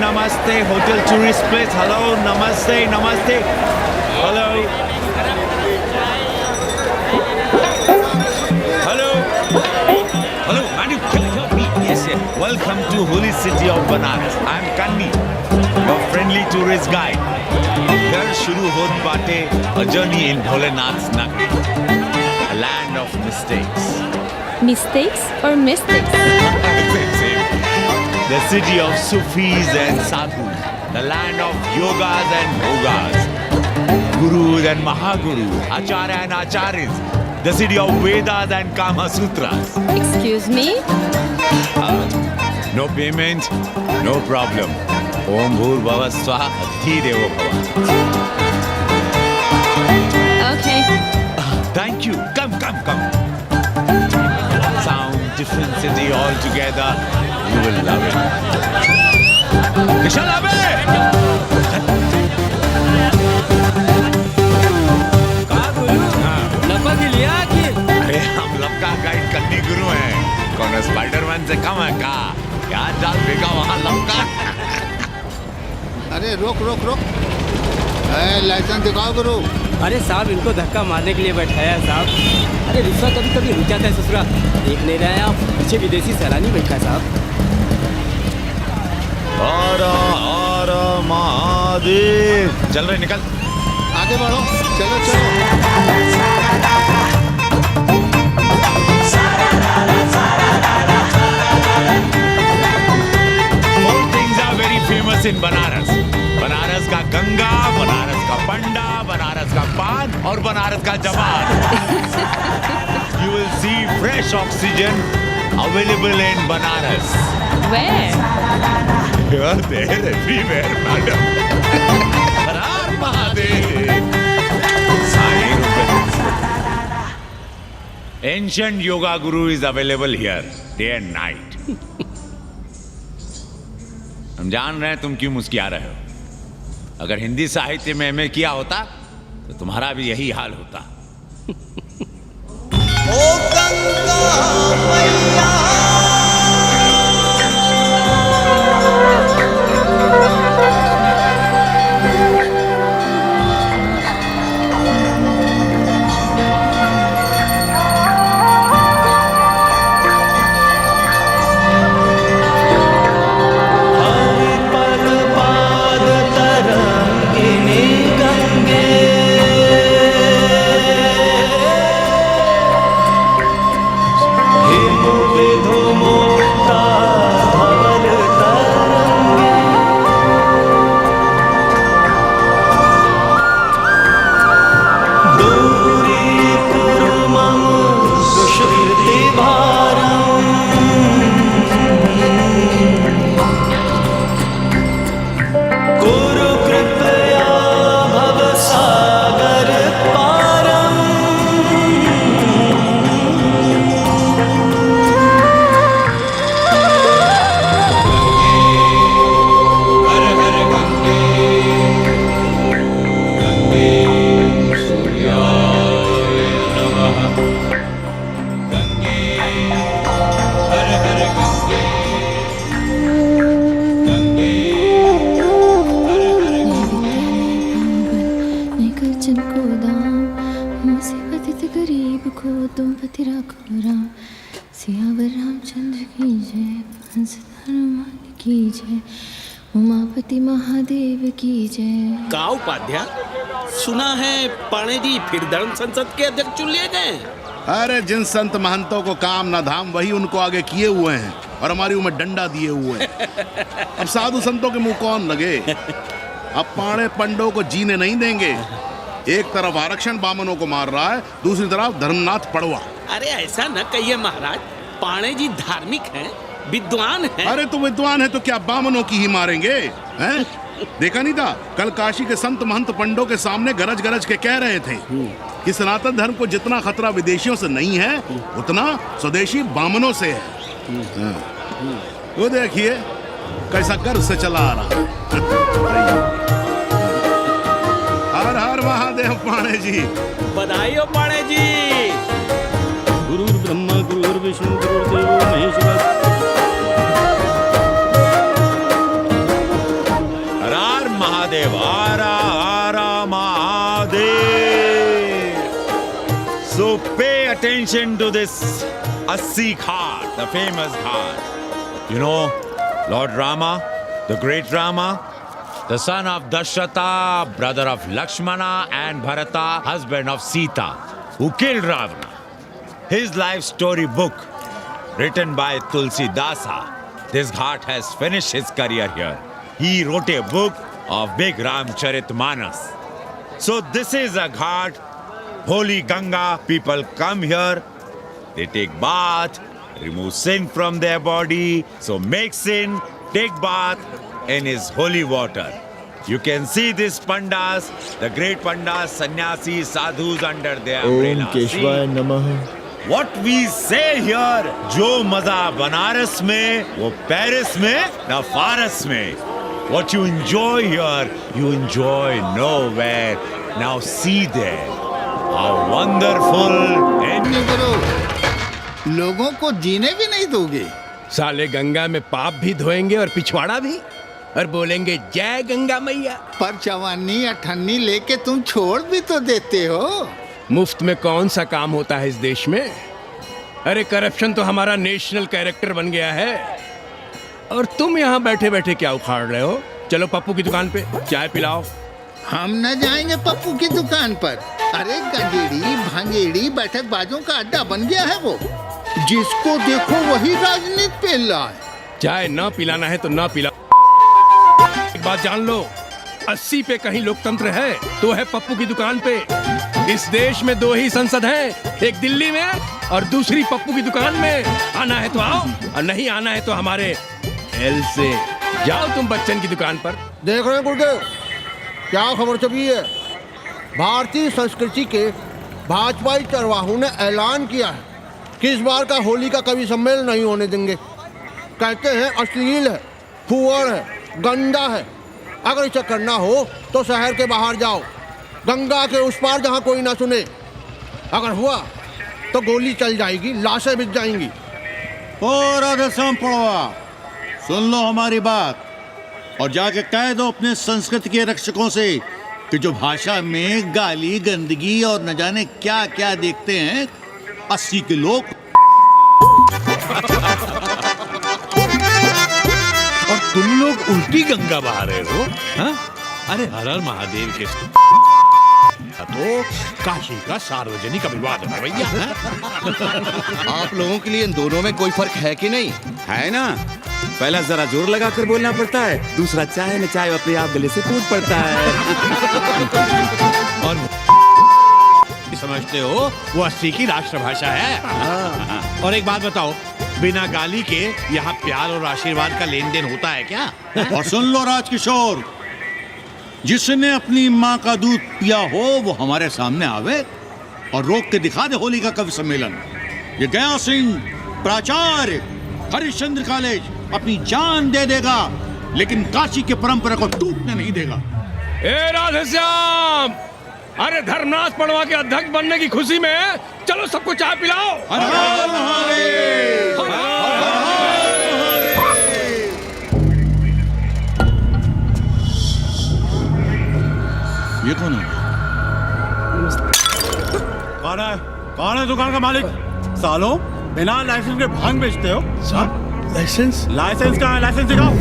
namaste, hotel tourist place. Hello, namaste, namaste. Hello. Hello. Hello, man, you can hear me? Yes, yes. Welcome to holy city of Banaras. I am Kanni, your friendly tourist guide. Here shuru hot baate a journey in Bholenath's Nagari, a land of mistakes. Mistakes or mystics? Same. The city of Sufis and Sadhus, the land of yogas and yogas, gurus and mahagurus, acharya and acharyas, the city of Vedas and Kama Sutras. Excuse me? No payment, no problem. Om Bhur Bhava Swaha Adhi Devo Bhava. Okay. Thank you. Come. Sound, different city altogether. You will love it. Kishan Abe! अरे हम लपका guide कन्नी गुरु हैं। कौन Spiderman से कम है का? यार जाल फेंका वहाँ लपका। अरे रोक लाइसेंस दिखाओ गुरु। अरे साहब इनको धक्का मारने के लिए बैठाया है साहब। अरे रिश्वत कभी कभी रुक जाता है ससुरा। देख नहीं रहे हैं आप, पीछे विदेशी सैलानी बैठा है साहब। हर हर महादेव। चल रहे निकल। आगे बढ़ो, चलो। Four things are very famous in Banaras. Banaras का गंगा, बनारस का पंडा, बनारस का पान और बनारस का जवान. You will see fresh oxygen available in Banaras. Where? You are there everywhere, madam. Har Har Mahadev. Ancient yoga guru is available here, day and night. हम जान रहे हैं तुम क्यों मुस्कुरा रहे हो. अगर हिंदी साहित्य में एमए किया होता तो तुम्हारा भी यही हाल होता. ओ गंगा मैया उमापति महादेव की जय। का उपाध्याय, सुना है पाणे जी फिर धर्म संसद के अध्यक्ष चुन लिए गए. अरे जिन संत महंतों को काम न धाम वही उनको आगे किए हुए हैं और हमारी उम्र डंडा दिए हुए हैं. अब साधु संतों के मुंह कौन लगे. अब पाणे पंडों को जीने नहीं देंगे. एक तरफ आरक्षण बामनों को मार रहा है, दूसरी तरफ धर्मनाथ पड़वा. अरे ऐसा न कहिए महाराज, पाणे जी धार्मिक हैं, विद्वान हैं. अरे तो विद्वान है तो क्या बामनों की ही मारेंगे हैं? देखा नहीं था कल काशी के संत महंत पंडों के सामने गरज गरज के कह रहे थे कि सनातन धर्म को जितना खतरा विदेशियों से नहीं है उतना स्वदेशी बामनों से है. वो देखिए कैसा गर्व से चला आ रहा. हर हर महादेव पाणे जी. बधाई हो पाणे जी. गुरुर् ब्रह्मा गुरुर्विष्णु गुरुर्देवो Maheshwar. attention to this Assi Ghat, the famous Ghat. You know, Lord Rama, the great Rama, the son of Dashrata, brother of Lakshmana, and Bharata, husband of Sita, who killed Ravana. His life story book, written by Tulsi Dasa. This Ghat has finished his career here. He wrote a book of big Ramcharitmanas. So this is a Ghat, holy Ganga. People come here, they take bath, remove sin from their body. So make sin, take bath in his holy water. You can see these pandas, the great pandas, sannyasis, sadhus under their umbrella. ओम केशवाय नमः। What we say here, जो मजा बनारस में, वो Paris में, न फारस में. What you enjoy here, you enjoy nowhere. Now see there, how wonderful and करो, लोगों को जीने भी नहीं दोगे। साले गंगा में पाप भी धोएंगे और पिछवाड़ा भी, और बोलेंगे जय गंगा मैया। पर चवानी अठन्नी लेके तुम छोड़ भी तो देते हो। मुफ्त में कौन सा काम होता है इस देश में? अरे करप्शन तो हमारा नेशनल कैरेक्टर बन गया है, और तुम यहाँ बैठे बैठे क्या उखाड़ रहे हो? चलो पप्पू की दुकान पे चाय पिलाओ। हम न जाएंगे पप्पू की दुकान पर। अरे गंजेड़ी भांगेड़ी बैठक बाजों का अड्डा बन गया है वो। जिसको देखो वही राजनीति पेल रहा है। चाय न पिलाना है तो न पिलाओ। एक बात जान लो, 80 पे कहीं लोकतंत्र है तो है पप्पू की दुकान पे। इस देश में 2 ही संसद हैं, एक दिल्ली में और दूसरी पप्पू की दुकान में। आना है तो आओ, और नहीं आना है तो हमारे एल से जाओ तुम बच्चन की दुकान पर। देख रहे हैं गुरुदेव, क्या खबर छपी है? भारतीय संस्कृति के भाजपाई चरवाहों ने ऐलान किया है कि इस बार का होली का कवि सम्मेलन नहीं होने देंगे। कहते हैं अश्लील है, फुहड़ है, गंदा है। अगर इसे करना हो तो शहर के बाहर जाओ, गंगा के उस पार जहाँ कोई ना सुने। अगर हुआ तो गोली चल जाएगी, लाशें बिक जाएंगी। ओ राधेश्याम पड़वा, सुन लो हमारी बात और जाके कह दो अपने संस्कृति के रक्षकों से कि जो भाषा में गाली गंदगी और न जाने क्या क्या देखते हैं 80 के लोग। और तुम लोग उल्टी गंगा बहा रहे हो, हाँ? अरे हर हर महादेव के तो काशी का सार्वजनिक अभिवादन है भैया। आप लोगों के लिए इन दोनों में कोई फर्क है कि नहीं? है ना, पहला जरा जोर लगा कर बोलना पड़ता है, दूसरा चाहे न चाहे अपने आप गले से टूट पड़ता है। और समझते हो वो 80 की राष्ट्रभाषा है। और एक बात बताओ, बिना गाली के यहाँ प्यार और आशीर्वाद का लेन देन होता है क्या? और सुन लो राजकिशोर, जिसने अपनी माँ का दूध पिया हो वो हमारे सामने आवे और रोक के दिखा दे होली का कवि सम्मेलन। ये गया सिंह प्राचार्य हरिश्चंद्र कॉलेज अपनी जान दे देगा, लेकिन काशी के परंपरा को टूटने नहीं देगा। ए राधेश्याम, अरे धर्मनाथ पड़वा के अध्यक्ष बनने की खुशी में चलो सबको चाय पिलाओ। हर हर महादेव, हर हर ये कौन है? कौन है दुकान का मालिक? सालों बिना लाइसेंस के भांग बेचते हो? लाइसेंस कहाँ है? लाइसेंस दिखाओ।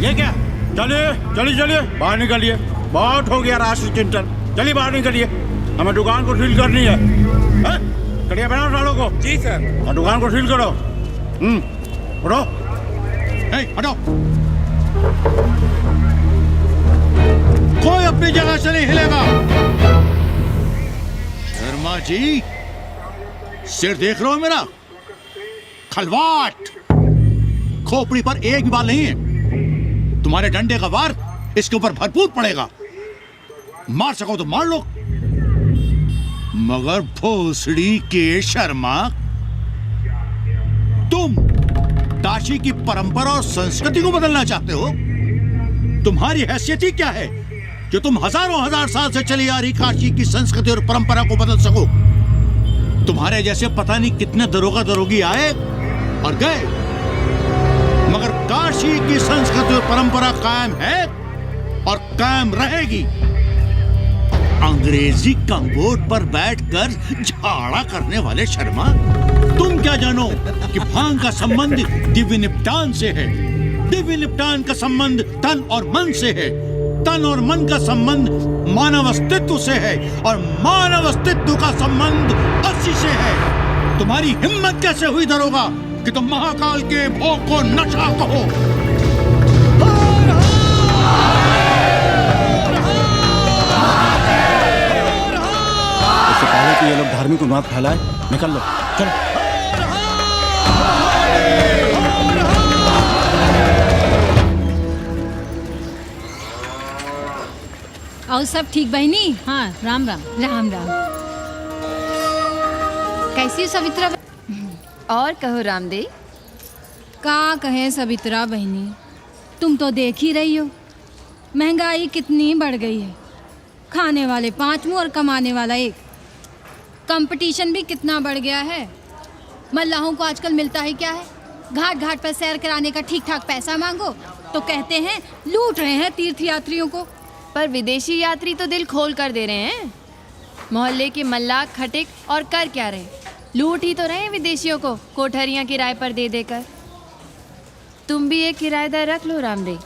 ये क्या? चलिए बाहर निकलिए। बहुत हो गया राष्ट्र चिंतन। चलिए बाहर निकलिए, हमें दुकान को सील करनी है। कड़िया बनाओ सालों को। जी सर। और दुकान को सील करो। उठो, हटो। कोई अपनी जगह से नहीं हिलेगा। शर्मा जी, सिर देख रहे हो मेरा? खलवाट, खोपड़ी पर एक भी बाल नहीं है। तुम्हारे डंडे का वार इसके ऊपर भरपूर पड़ेगा। मार सको तो मार लो, मगर भोसड़ी के शर्मा, तुम काशी की परंपरा और संस्कृति को बदलना चाहते हो? तुम्हारी हैसियत ही क्या है जो तुम हजारों हजार साल से चली आ रही काशी की संस्कृति और परंपरा को बदल सको? तुम्हारे जैसे पता नहीं कितने दरोगा दरोगी आए और गए, मगर काशी की संस्कृति और परंपरा कायम है और कायम रहेगी। अंग्रेजी कम्बोर्ड पर बैठकर झाड़ा करने वाले शर्मा, तुम क्या जानो कि भांग का संबंध दिव्य निपटान से है। दिव्य निपटान का संबंध तन और मन से है। तन और मन का संबंध मानव अस्तित्व से है और मानव अस्तित्व का संबंध अस्सी से है। तुम्हारी हिम्मत कैसे हुई दरोगा कि तुम महाकाल के भोग को नशा कहो? इससे पहले कि ये लोग धार्मिक उन्माद फैलाए, निकल लो, चलो। और सब ठीक बहनी? हाँ, राम राम। राम राम। कैसी सवित्रा? और कहो रामदेव। का कहे सवित्रा बहनी, तुम तो देख ही रही हो महंगाई कितनी बढ़ गई है। खाने वाले 5 मुंह और कमाने वाला 1। कंपटीशन भी कितना बढ़ गया है। मल्लाहों को आजकल मिलता ही क्या है? घाट घाट पर सैर कराने का ठीक ठाक पैसा मांगो तो कहते हैं लूट रहे हैं तीर्थ यात्रियों को। पर विदेशी यात्री तो दिल खोल कर दे रहे हैं। मोहल्ले के मल्लाह खटिक और कर क्या रहे, लूट ही तो रहे हैं विदेशियों को कोठरियां किराए पर दे देकर। तुम भी एक किराएदार रख लो रामदेव,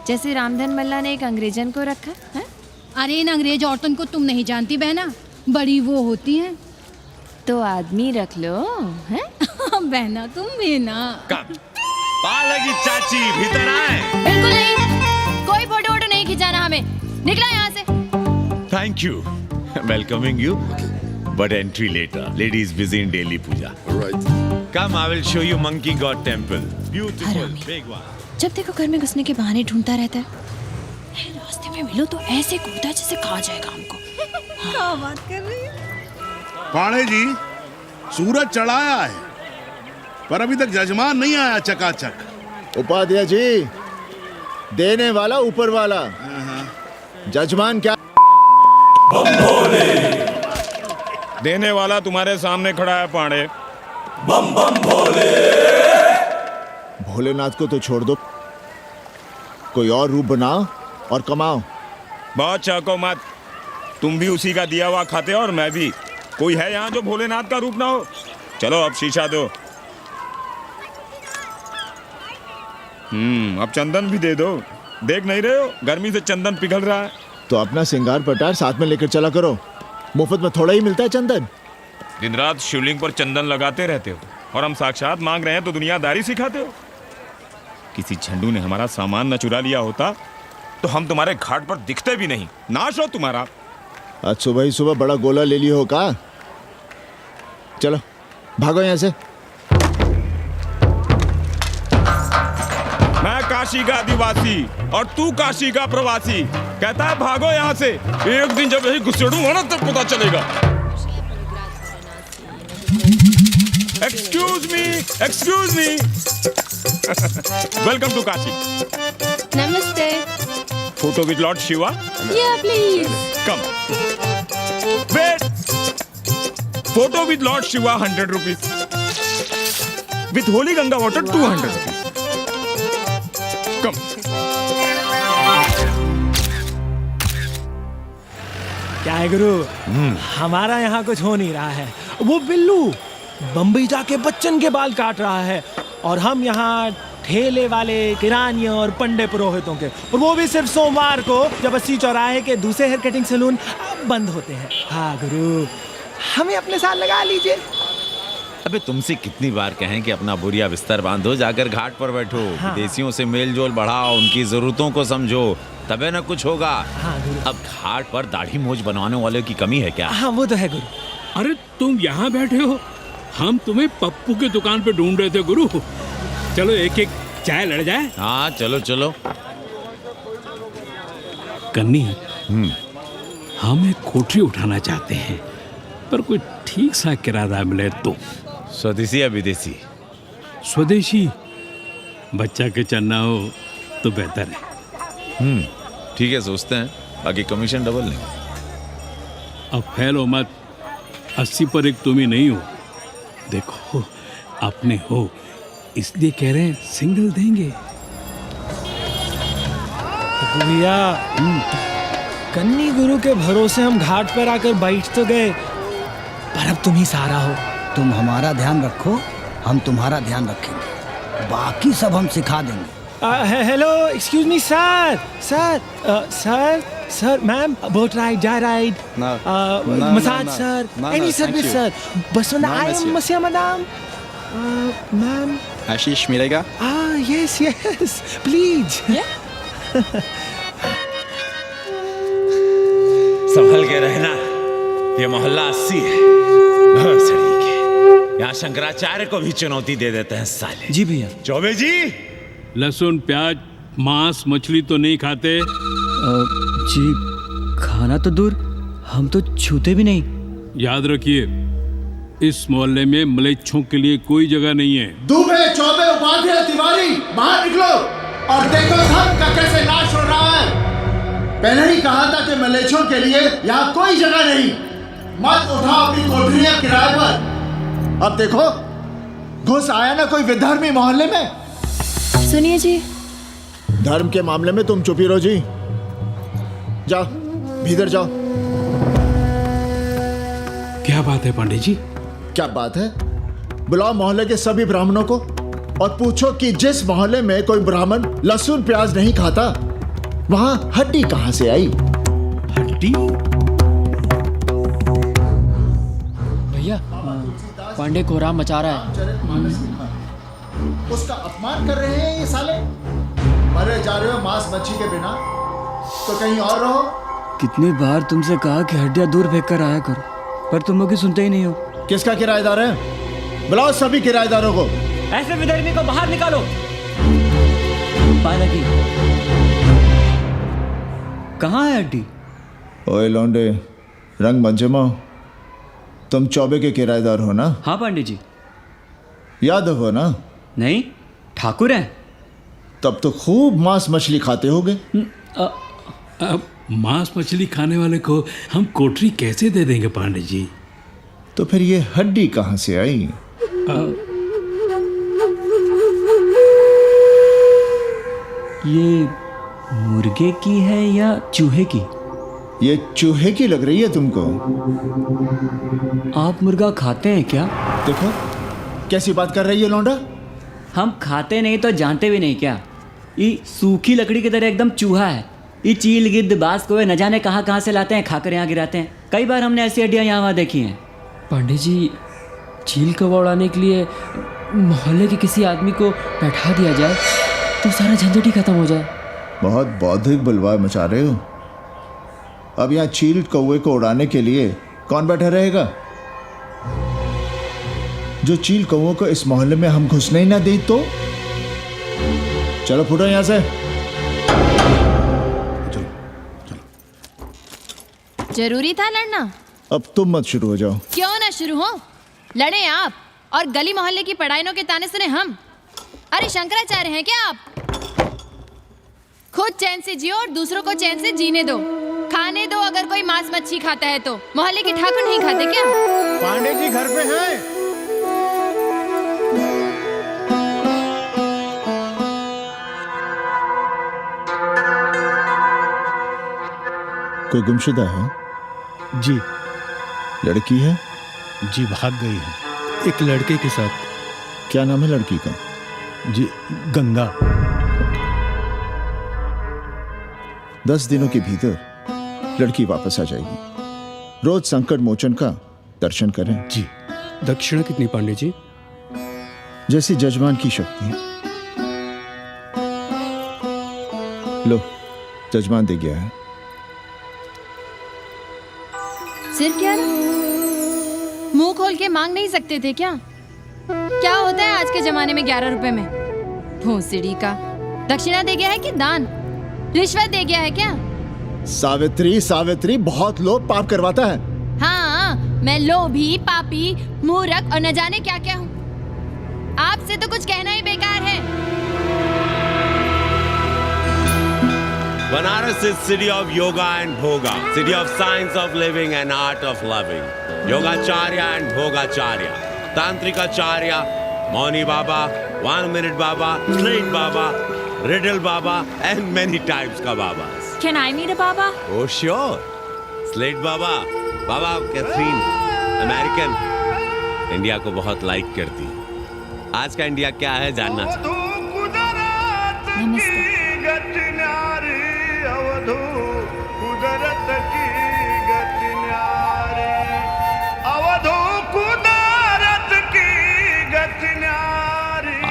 जैसे रामधन मल्ला ने एक अंग्रेजन को रखा है। अरे इन अंग्रेज औरतों को तुम नहीं जानती बहना, बड़ी वो होती हैं। तो आदमी रख लो हैं? बहना तुम भी ना। पालगी चाची भीतर आए। बिल्कुल नहीं, कोई फोटो वोटो नहीं खिंचाना हमें, निकला यहाँ से। Thank you. Welcoming you, but entry later. Ladies busy in daily puja. Right. Come, I will show you Monkey God Temple. Beautiful, big one. जब देखो घर में घुसने के बहाने ढूंढता रहता है। रास्ते में मिलो तो ऐसे कूदा जैसे खा जाएगा हमको। क्या बात कर रही है? पाणे जी, सूरज चढ़ाया है पर अभी तक जजमान नहीं आया चकाचक। उपाध्याय जी, देने वाला ऊपर वाला, जजमान क्या? देने वाला तुम्हारे सामने खड़ा है पांडे। बम बम भोले। भोलेनाथ को तो छोड़ दो, कोई और रूप बनाओ और कमाओ। बहुत चाको मत, तुम भी उसी का दिया हुआ खाते हो और मैं भी। कोई है यहाँ जो भोलेनाथ का रूप ना हो? चलो अब शीशा दो। अब चंदन भी दे दो। देख नहीं रहे हो गर्मी से चंदन पिघल रहा है। तो अपना सिंगार पटार साथ में लेकर चला करो, मुफ्त में थोड़ा ही मिलता है चंदन। दिन रात शिवलिंग पर चंदन लगाते रहते हो और हम साक्षात मांग रहे हैं तो दुनियादारी सिखाते हो। किसी झंडू ने हमारा सामान न चुरा लिया होता तो हम तुम्हारे घाट पर दिखते भी नहीं। नाश हो तुम्हारा। आज सुबह ही सुबह बड़ा गोला ले लियो हो का? चलो भागो यहाँ से। मैं काशी का आदिवासी और तू काशी का प्रवासी। कहता है भागो यहाँ से। एक दिन जब यही घुसेड़ूंगा ना तब पता चलेगा। Excuse me welcome to Kashi. नमस्ते। Photo with Lord Shiva? Yeah, please. Come wait. Photo with Lord Shiva 100 rupees, with holy Ganga water 200 rupees. Come. क्या है गुरु, हमारा यहाँ कुछ हो नहीं रहा है। वो बिल्लू बम्बई जाके बच्चन के बाल काट रहा है और हम यहाँ ठेले वाले किरानियों और पंडे पुरोहितों के, और वो भी सिर्फ सोमवार को जब 80 चौराहे के दूसरे हेयर कटिंग सैलून बंद होते हैं। हाँ गुरु, हमें अपने साथ लगा लीजिए। अबे तुमसे कितनी बार कहें कि अपना बोरिया बिस्तर बांधो, जाकर घाट पर बैठो। हाँ। विदेशियों से मेल जोल बढ़ाओ, उनकी जरूरतों को समझो, तबे ना कुछ होगा। हाँ गुरु। अब घाट पर दाढ़ी मूंछ बनवाने वाले की कमी है क्या? हाँ वो तो है गुरु। अरे तुम यहाँ बैठे हो, हम तुम्हें पप्पू की दुकान पे ढूंढ रहे थे गुरु। चलो एक एक चाय लड़ जाए। हाँ चलो चलो। कन्नी, हम एक कोठरी उठाना चाहते हैं पर कोई ठीक सा किराया मिले तो। स्वदेशी या विदेशी? स्वदेशी, बच्चा के चन्ना हो तो बेहतर है। ठीक है, सोचते हैं, बाकी कमीशन डबल नहीं। अब फैलो मत, 80 पर एक तुम ही नहीं हो। देखो अपने हो इसलिए कह रहे हैं, सिंगल देंगे। भैया कन्नी गुरु के भरोसे हम घाट पर आकर बैठ तो गए, पर अब तुम ही सहारा हो। तुम हमारा ध्यान रखो, हम तुम्हारा ध्यान रखेंगे, बाकी सब हम सिखा देंगे। Hello, excuse me sir, sir, ma'am, boat ride, जा ride, massage sir, any service sir, बस आई एम मसिया मैडम, मैम। आशीष मिलेगा? Yes, please. संभल के रहना, ये मोहल्ला 80 है, बहुत सड़ी के। यहाँ शंकराचार्य को भी चुनौती दे देते हैं साले। जी भैया। चौबे जी, लहसुन, प्याज, मांस, मछली तो नहीं खाते? जी खाना तो दूर, हम तो छूते भी नहीं। याद रखिए, इस मोहल्ले में मलेच्छों के लिए कोई जगह नहीं है। दुबे, चौबे, उपाध्याय, तिवारी, बाहर निकलो और देखो धर्म का कैसे नाश हो रहा है। पहले ही कहा था कि मलेच्छों के लिए यहाँ कोई जगह नहीं। मत उठाओ अपनी कोठरियां किराए पर। अब देखो, घुस आया ना कोई विधर्मी मोहल्ले में। सुनिए जी, धर्म के मामले में तुम चुप ही रहो जी। जाओ, भीतर जाओ। क्या बात है पंडित जी? क्या बात है? बुलाओ मोहल्ले के सभी ब्राह्मणों को और पूछो कि जिस मोहल्ले में कोई ब्राह्मण लहसुन प्याज नहीं खाता, वहां हड्डी कहां से आई? हड्डी? भैया, पांडे कोहराम मचा रहा है। उसका अपमान कर रहे हैं ये साले। मरे जा रहे हो मांस मच्छी के बिना, तो कहीं और रहो। कितनी बार तुमसे कहा कि हड्डियां दूर फेंक कर आया करो, पर तुम लोग सुनते ही नहीं हो। किसका किराएदार है? बुलाओ सभी किराएदारों को। ऐसे विधर्मी को बाहर निकालो। पालकी, कहाँ है हड्डी? ओए लौंडे, रंग मत जमाओ। तुम चौबे के किराएदार हो ना? हाँ पंडित जी। यादव हो ना? नहीं, ठाकुर हैं। तब तो खूब मांस मछली खाते होगे। अब मांस मछली खाने वाले को हम कोठरी कैसे दे देंगे पांडे जी? तो फिर ये हड्डी कहाँ से आई? ये मुर्गे की है या चूहे की? ये चूहे की लग रही है तुमको। आप मुर्गा खाते हैं क्या? देखो कैसी बात कर रही है लौंडा। हम खाते नहीं तो जानते भी नहीं क्या? ये सूखी लकड़ी की तरह एकदम चूहा है। ये चील, गिद्ध, बाज, कोए न जाने कहाँ से लाते हैं, खाकर यहाँ गिराते हैं। कई बार हमने ऐसी हड्डियाँ यहाँ वहाँ देखी हैं। पांडे जी, चील कौवा उड़ाने के लिए मोहल्ले के किसी आदमी को बैठा दिया जाए तो सारा झंझट ही खत्म हो जाए। बहुत बौद्धिक बुलवा मचा रहे हो। अब यहाँ चील कौवे को उड़ाने के लिए कौन बैठा रहेगा? जो चील कौवों को इस मोहल्ले में हम घुसने ही ना दें तो? चलो फुटो यहाँ से। जरूरी था लड़ना? अब तुम मत शुरू हो जाओ। क्यों ना शुरू हो? लड़े आप और गली मोहल्ले की पढ़ाइयों के ताने सुने हम। अरे शंकराचार्य हैं क्या आप? खुद चैन से जियो और दूसरों को चैन से जीने दो। खाने दो अगर कोई मांस मच्छी खाता है तो। मोहल्ले के ठाकुर नहीं खाते क्या? पांडे जी घर पे हैं? कोई गुमशुदा है? जी। लड़की है? जी भाग गई है एक लड़के के साथ। क्या नाम है लड़की का? जी गंगा। 10 दिनों के भीतर लड़की वापस आ जाएगी। रोज संकट मोचन का दर्शन करें। जी। दक्षिणा कितनी पांडे जी? जैसी जजमान की शक्ति। लो, जजमान दे गया है। सिर क्या रहा? मुंह खोल के मांग नहीं सकते थे क्या? क्या होता है आज के जमाने में 11 रुपए में? भोंसड़ी का। दक्षिणा दे गया है कि दान? रिश्वत दे गया है क्या? सावित्री, सावित्री, बहुत लोग पाप करवाता है। हाँ, मैं लोभी, पापी, मूर्ख और न जाने क्या क्या हूँ। आपसे तो कुछ कहना ही बेकार है। Banaras is city of yoga and bhoga, city of science of living and art of loving. Yogacharya and Bhogacharya, Tantrikacharya, Mauni Baba, 1 minute Baba, Straight Baba, Riddle Baba and many types ka Babas. Can I meet a Baba? Oh, sure. Slate Baba. Baba Catherine, American, India को बहुत like करती। आज का India क्या है जानना चाहती।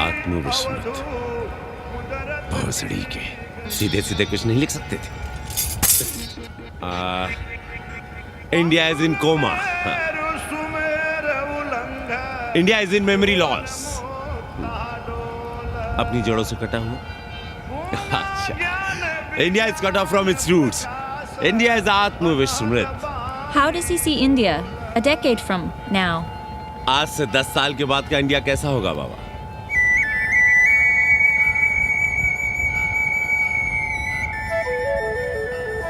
आत्मविस्मृत भोसड़ी के सीधे सीधे कुछ नहीं लिख सकते थे। India is in coma. India is in memory loss. अपनी जड़ों से कटा हुआ। अच्छा, India is cut off from its roots. India is आत्मविस्मृत। How does he see India a decade from now? आज से 10 साल के बाद का इंडिया कैसा होगा बाबा?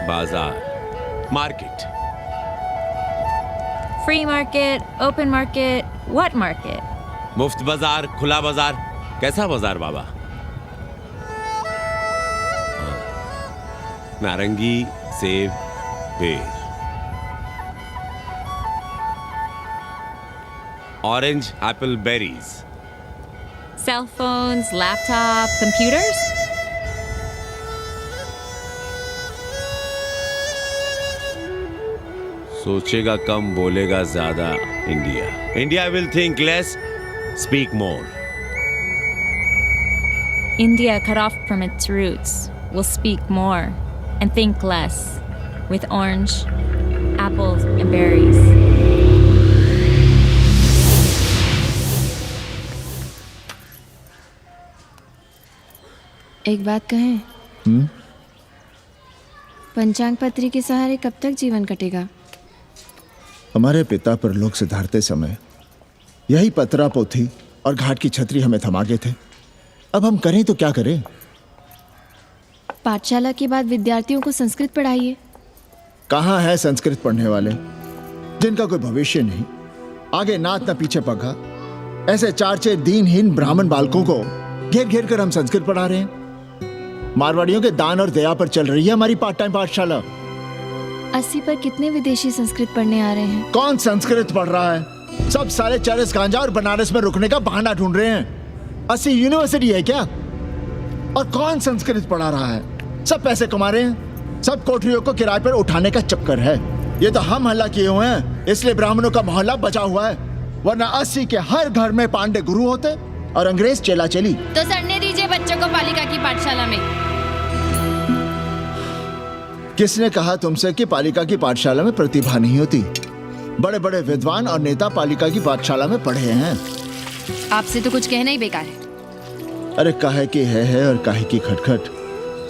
बाजार, market, Free market, open market, what market? मुफ्त बाजार, खुला बाजार, कैसा बाजार बाबा? नारंगी, सेब, बेर, orange, Apple, berries, Cell phones, laptop, computers? सोचेगा कम बोलेगा ज्यादा India. India will think less, speak more. India, cut off from its roots, will speak more and think less, with orange, apples, and berries. एक बात कहें? पंचांग पत्री के सहारे कब तक जीवन कटेगा? हमारे पिता परलोक से धारते समय यही पतरा पोथी और घाट की छतरी हमें थमा गए थे। अब हम करें तो क्या करें? पाठशाला के बाद विद्यार्थियों को संस्कृत पढ़ाइए। कहाँ है संस्कृत पढ़ने वाले जिनका कोई भविष्य नहीं, आगे नात न पीछे पगा। ऐसे 4 दीनहीन ब्राह्मण बालकों को घेर घेर कर हम संस्कृत पढ़ा रहे हैं। मारवाड़ियों के दान और दया पर चल रही है हमारी पार्ट टाइम पाठशाला। 80 पर कितने विदेशी संस्कृत पढ़ने आ रहे हैं? कौन संस्कृत पढ़ रहा है? सब सारे चरस गांजा और बनारस में रुकने का बहाना ढूंढ रहे हैं। 80 यूनिवर्सिटी है क्या? और कौन संस्कृत पढ़ा रहा है? सब पैसे कमा रहे हैं। सब कोठरियों को किराए पर उठाने का चक्कर है। ये तो हम हल्ला किए हुए हैं, इसलिए ब्राह्मणों का मोहल्ला बचा हुआ है। वरना 80 के हर घर में पांडे गुरु होते और अंग्रेज चेला चली। तो सड़ने दीजिए बच्चों को पालिका की पाठशाला में। किसने कहा तुमसे कि पालिका की पाठशाला में प्रतिभा नहीं होती? बड़े बड़े विद्वान और नेता पालिका की पाठशाला में पढ़े हैं। आपसे तो कुछ कहना ही बेकार है। अरे काहे की है और काहे की खटखट,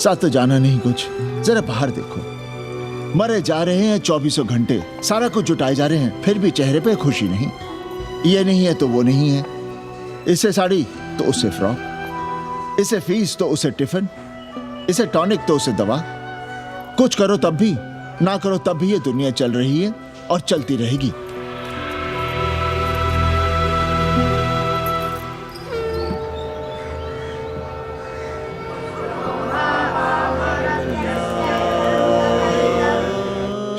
साथ तो जाना नहीं कुछ। जरा बाहर देखो, मरे जा रहे हैं 24 घंटे, सारा कुछ जुटाए जा रहे हैं, फिर भी चेहरे पे खुशी नहीं। ये नहीं है तो वो नहीं है, इसे साड़ी तो उससे फ्रॉक, इसे फीस तो उसे टिफिन, इसे टॉनिक तो उसे दवा। कुछ करो तब भी, ना करो तब भी ये दुनिया चल रही है और चलती रहेगी।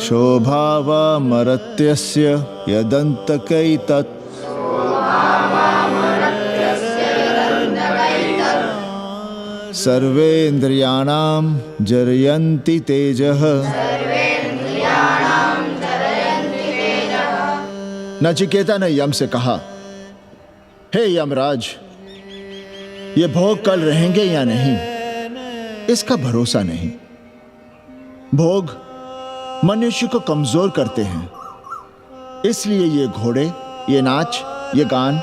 शोभावा मरत्यस्य यदन्तकैतत् सर्वेन्द्रियाणां जरयन्ति तेजः। नचिकेता ने यम से कहा, हे यमराज, ये भोग कल रहेंगे या नहीं, इसका भरोसा नहीं। भोग मनुष्य को कमजोर करते हैं, इसलिए ये घोड़े, ये नाच, ये गान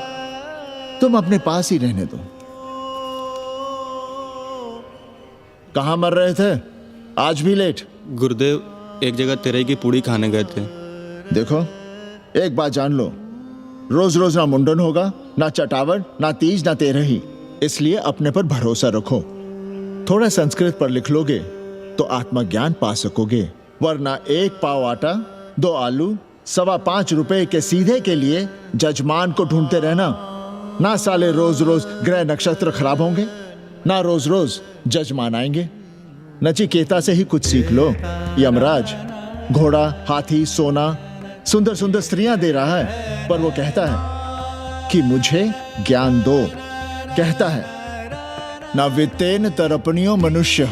तुम अपने पास ही रहने दो। कहाँ मर रहे थे? आज भी लेट? गुरुदेव, एक जगह तेरई की पूड़ी खाने गए थे। देखो, एक बात जान लो, रोज रोज ना मुंडन होगा, ना चटावट, ना तीज, ना तेरही। इसलिए अपने पर भरोसा रखो। थोड़ा संस्कृत पर लिख लोगे तो आत्मज्ञान पा सकोगे, वरना 1 पाव आटा, 2 आलू, 5.25 रुपए के सीधे के लिए जजमान को ढूंढते रहना। ना साले रोज रोज ग्रह नक्षत्र खराब होंगे, ना रोज रोज जजमान आएंगे। नचिकेता से ही कुछ सीख लो। यमराज घोड़ा, हाथी, सोना, सुंदर सुंदर स्त्रियां दे रहा है, पर वो कहता है कि मुझे ज्ञान दो। कहता है ना वित्तेन तरपणियो मनुष्य,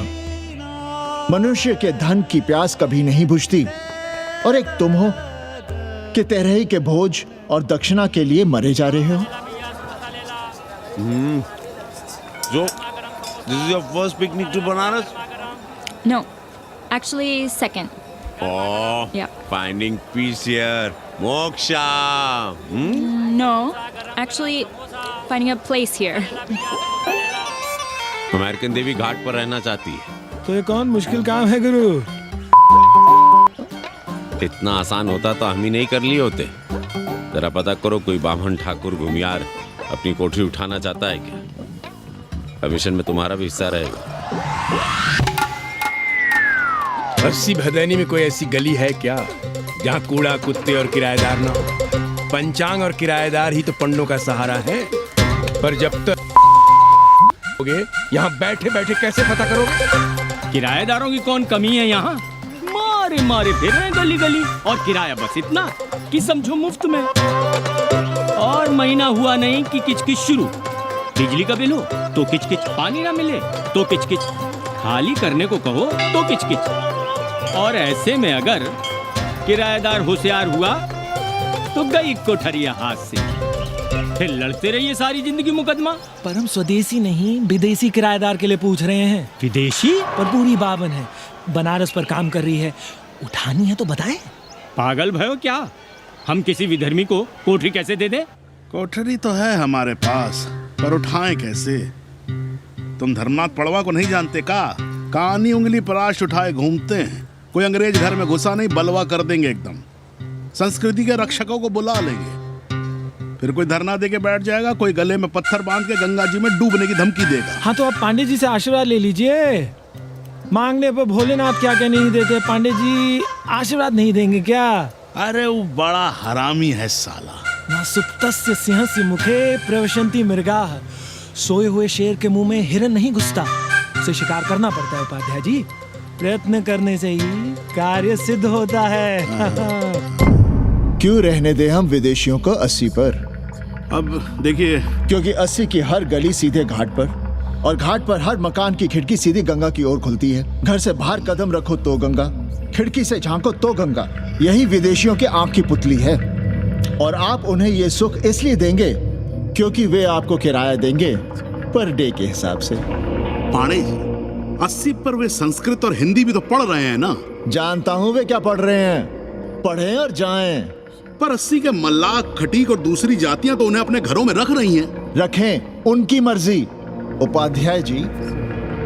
मनुष्य के धन की प्यास कभी नहीं बुझती। और एक तुम हो कि तेरही के भोज और दक्षिणा के लिए मरे जा रहे हो। So, this is your first picnic to Banaras? No, actually, second. Oh, Yeah. finding peace here. Moksha. No, actually, finding a place here. American देवी घाट पर रहना चाहती है। तो ये कौन मुश्किल काम है गुरु? इतना आसान होता तो हम ही नहीं कर लिए होते। जरा पता करो कोई बामन ठाकुर घुमियार अपनी कोठरी उठाना चाहता है क्या? कमीशन में तुम्हारा भी हिस्सा रहेगा। 80 भदैनी में कोई ऐसी गली है क्या जहाँ कूड़ा, कुत्ते और किराएदार ना हो? पंचांग और किराएदार ही तो पंडों का सहारा है। पर जब तक यहाँ बैठे बैठे कैसे पता करोगे? किराएदारों की कौन कमी है यहाँ? मारे मारे फिर रहे गली गली, और किराया बस इतना कि समझो मुफ्त में। और महीना हुआ नहीं कि किचकिच शुरू। बिजली का बिल हो तो किचकिच, पानी ना मिले तो किचकिच, खाली करने को कहो तो किचकिच। और ऐसे में अगर किराएदार होशियार हुआ तो गई कोठरिया हाथ से, फिर लड़ते रहिए सारी जिंदगी मुकदमा। पर हम स्वदेशी नहीं विदेशी किराएदार के लिए पूछ रहे हैं। विदेशी? पर पूरी बावन है, बनारस पर काम कर रही है, उठानी है तो बताएं। पागल भयो क्या? हम किसी विधर्मी को कोठरी कैसे दे दें? कोठरी तो है हमारे पास, पर उठाएं कैसे? तुम धर्मनाथ पड़वा को नहीं जानते का? कानी उंगली पराश उठाए घूमते हैं। कोई अंग्रेज घर में घुसा नहीं, बलवा कर देंगे एकदम। संस्कृति के रक्षकों को बुला लेंगे, फिर कोई धरना दे के बैठ जाएगा, कोई गले में पत्थर बांध के गंगा जी में डूबने की धमकी देगा। हाँ तो आप पांडे जी से आशीर्वाद ले लीजिए। मांगने पर भोलेनाथ क्या क्या नहीं देते, पांडे जी आशीर्वाद नहीं देंगे क्या? अरे वो बड़ा हरामी है साला। ना सुप्तस्य सिंहस्य मुखे प्रवशन्ति मृगाः, सोए हुए शेर के मुंह में हिरन नहीं घुसता। उसे शिकार करना पड़ता है उपाध्याय जी, प्रयत्न करने से ही कार्य सिद्ध होता है। क्यों रहने दे हम विदेशियों को 80 पर? अब देखिए, क्योंकि 80 की हर गली सीधे घाट पर, और घाट पर हर मकान की खिड़की सीधी गंगा की ओर खुलती है। घर से बाहर कदम रखो तो गंगा, खिड़की से झांको तो गंगा। यही विदेशियों के आंख की पुतली है। और आप उन्हें ये सुख इसलिए देंगे क्योंकि वे आपको किराया देंगे पर डे के हिसाब से। पांडे जी, 80 पर वे संस्कृत और हिंदी भी तो पढ़ रहे हैं ना? जानता हूँ वे क्या पढ़ रहे हैं, पढ़ें और जाएं। पर 80 के मल्लाक, खटीक और दूसरी जातियां तो उन्हें अपने घरों में रख रही हैं। रखें, उनकी मर्जी। उपाध्याय जी,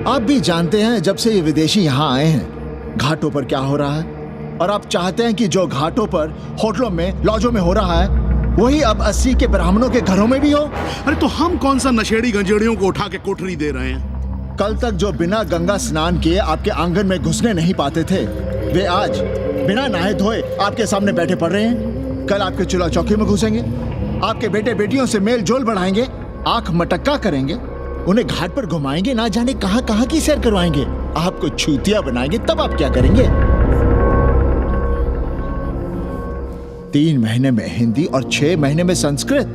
आप भी जानते हैं जब से ये विदेशी यहाँ आए हैं घाटों पर क्या हो रहा है, और आप चाहते हैं कि जो घाटों पर, होटलों में, लॉजों में हो रहा है वही अब 80 के ब्राह्मणों के घरों में भी हो। अरे तो हम कौन सा नशेड़ी गंजेड़ियों को उठा के कोठरी दे रहे हैं? कल तक जो बिना गंगा स्नान किए आपके आंगन में घुसने नहीं पाते थे, वे आज बिना नहाए धोए आपके सामने बैठे पड़ रहे हैं। कल आपके चूल्हा चौकी में घुसेंगे, आपके बेटे बेटियों से मेल जोल बढ़ाएंगे, आंख मटक्का करेंगे, उन्हें घाट पर घुमाएंगे, ना जाने कहां कहां की सैर करवाएंगे, आपको छूतिया बनाएंगे। तब आप क्या करेंगे? 3 महीने में हिंदी और 6 महीने में संस्कृत।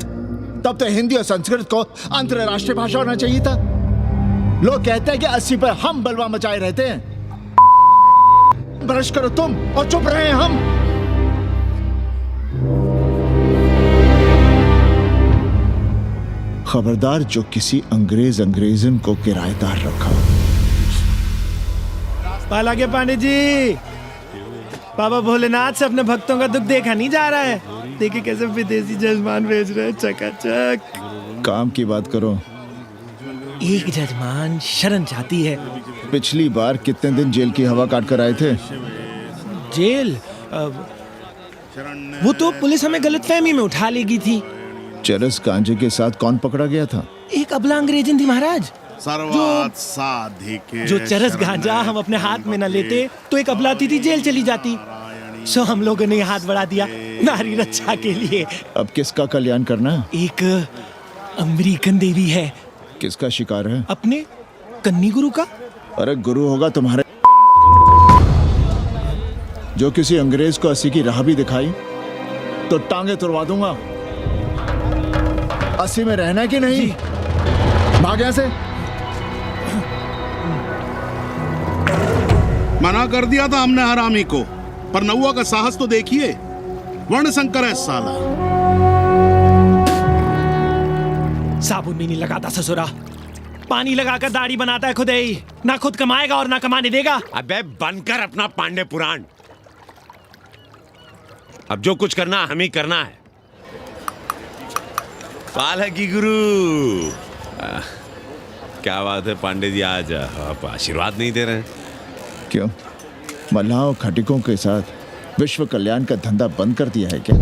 तब तो हिंदी और संस्कृत को अंतरराष्ट्रीय भाषा होना चाहिए था। लोग कहते हैं कि 80 पर हम बलवा मचाए रहते हैं। ब्रश करो तुम और चुप रहे हम। खबरदार जो किसी अंग्रेजन को किराएदार रखा। पाला के पांडे जी, बाबा भोलेनाथ से अपने भक्तों का दुख देखा नहीं जा रहा है। देखिए कैसे विदेशी जजमान भेज रहे हैं, चकाचक। काम की बात करो। एक जजमान शरण चाहती है। पिछली बार कितने दिन जेल की हवा काट कर आए थे? जेल? वो तो पुलिस हमें गलतफहमी में उठा लेगी थी। चरस गांजे के साथ कौन पकड़ा गया था? एक अबला अंग्रेजन थी महाराज। जो चरस गांजा हम अपने हाथ में न लेते तो एक अबलाती थी जेल चली जाती। सो हम लोगों ने हाथ बढ़ा दिया नारी रक्षा के लिए। अब किसका कल्याण करना है? एक अमेरिकन देवी है। किसका शिकार है? अपने कन्नी गुरु का। अरे गुरु होगा तुम्हारे जो किसी अंग्रेज को अस्सी की राह भी दिखाई तो टांगे तुड़वा दूंगा। अस्सी में रहना है कि नहीं? भाग यहां से। मना कर दिया था हमने हरामी को, पर नौआ का साहस तो देखिए। वर्ण संकर है साला। साबुन भी नहीं लगाता ससुरा, पानी लगाकर दाढ़ी बनाता है खुद ही। ना खुद कमाएगा और ना कमाने देगा। अबे बनकर अपना पांडे पुराण। अब जो कुछ करना हम ही करना है। पालकी गुरु। क्या बात है पांडे जी, आज आप आशीर्वाद नहीं दे रहे हैं? क्यों, मल्लाहों खटिकों के साथ विश्व कल्याण का धंधा बंद कर दिया है क्या?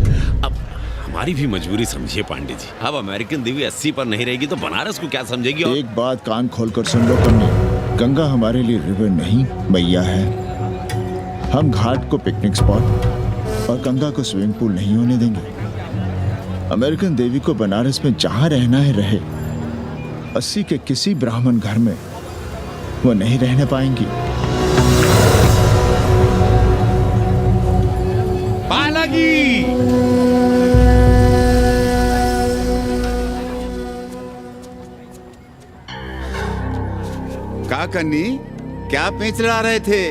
अब हमारी भी मजबूरी समझिए पांडे जी। अब अमेरिकन देवी 80 पर नहीं रहेगी तो बनारस को क्या समझेगी? और एक बात कान खोलकर सुन लो कन्नी, गंगा हमारे लिए रिवर नहीं मैया है। हम घाट को पिकनिक स्पॉट और गंगा को स्विमिंग पूल नहीं होने देंगे। अमेरिकन देवी को बनारस में जहां रहना है रहे, 80 के किसी ब्राह्मण घर में वो नहीं रहने पाएंगी। पालकी! का कन्नी, क्या पेंच ला रहे थे?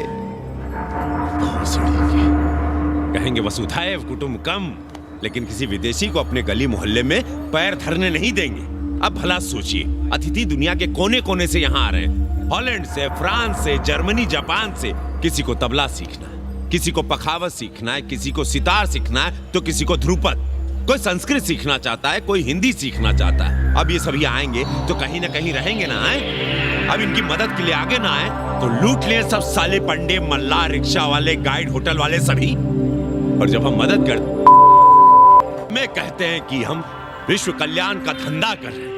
कहेंगे वसुधैव कुटुंबकम, लेकिन किसी विदेशी को अपने गली मोहल्ले में पैर धरने नहीं देंगे। अब भला सोचिए, अतिथि दुनिया के कोने कोने से यहाँ आ रहे हैं। हॉलैंड से, फ्रांस से, जर्मनी, जापान से। किसी को तबला सीखना है, किसी को पखावत सीखना है, किसी को सितार सीखना है, तो किसी को ध्रुपद। कोई संस्कृत सीखना चाहता है, कोई हिंदी सीखना चाहता है। अब ये सभी आएंगे तो कहीं ना कहीं रहेंगे ना। आए अब इनकी मदद के लिए आगे ना आए तो लूट ले सब साले पंडे, मल्ला, रिक्शा वाले, गाइड, होटल वाले सभी। और जब हम मदद करते में कहते हैं कि हम विश्व कल्याण का धंधा कर रहे हैं।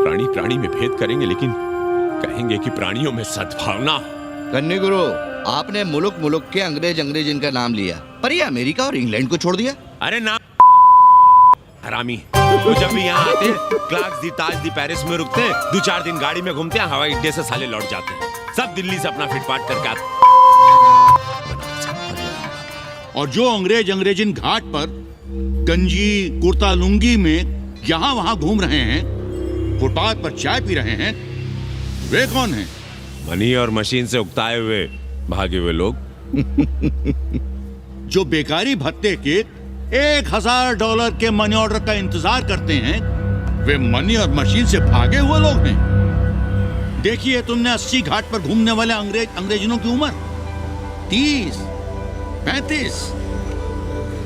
प्राणी प्राणी में भेद करेंगे, लेकिन कहेंगे कि प्राणियों में सद्भावना हो। कन्नी गुरु, आपने मुल्क मुल्क के अंग्रेज इनका नाम लिया, पर ये अमेरिका और इंग्लैंड को छोड़ दिया। अरे ना हरामी, वो जब भी यहाँ आते क्लार्क्स दी, ताज दी, पेरिस में रुकते, 2-4 दिन गाड़ी में घूमते हैं, हवाई अड्डे से साले लौट जाते हैं। सब दिल्ली से अपना फिटपाट करके आते। और जो अंग्रेजिन घाट पर गंजी कुर्ता लुंगी में यहाँ वहाँ घूम रहे हैं, फुटपाथ पर चाय पी रहे हैं, वे कौन हैं? मनी और मशीन से उकताए हुए भागे हुए लोग। जो बेकारी भत्ते के $1000 के मनी ऑर्डर का इंतजार करते हैं, वे मनी और मशीन से भागे हुए लोग हैं। देखिए तुमने 80 घाट पर घूमने वाले अंग्रेजों की उम्र 30, 35।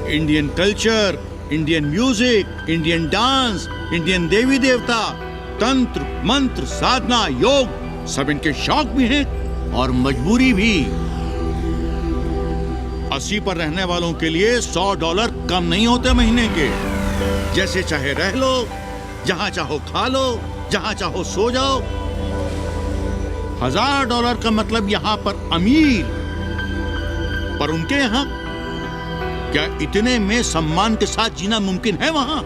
Indian culture, Indian music, Indian dance, Indian देवी देवता, तंत्र, मंत्र, साधना, योग, सब इनके शौक भी हैं और मजबूरी भी। 80 पर रहने वालों के लिए $100 कम नहीं होते महीने के। जैसे चाहे रह लो, जहां चाहो खा लो, जहां चाहो सो जाओ। $1000 का मतलब यहां पर अमीर, पर उनके यहां क्या इतने में सम्मान के साथ जीना मुमकिन है वहां?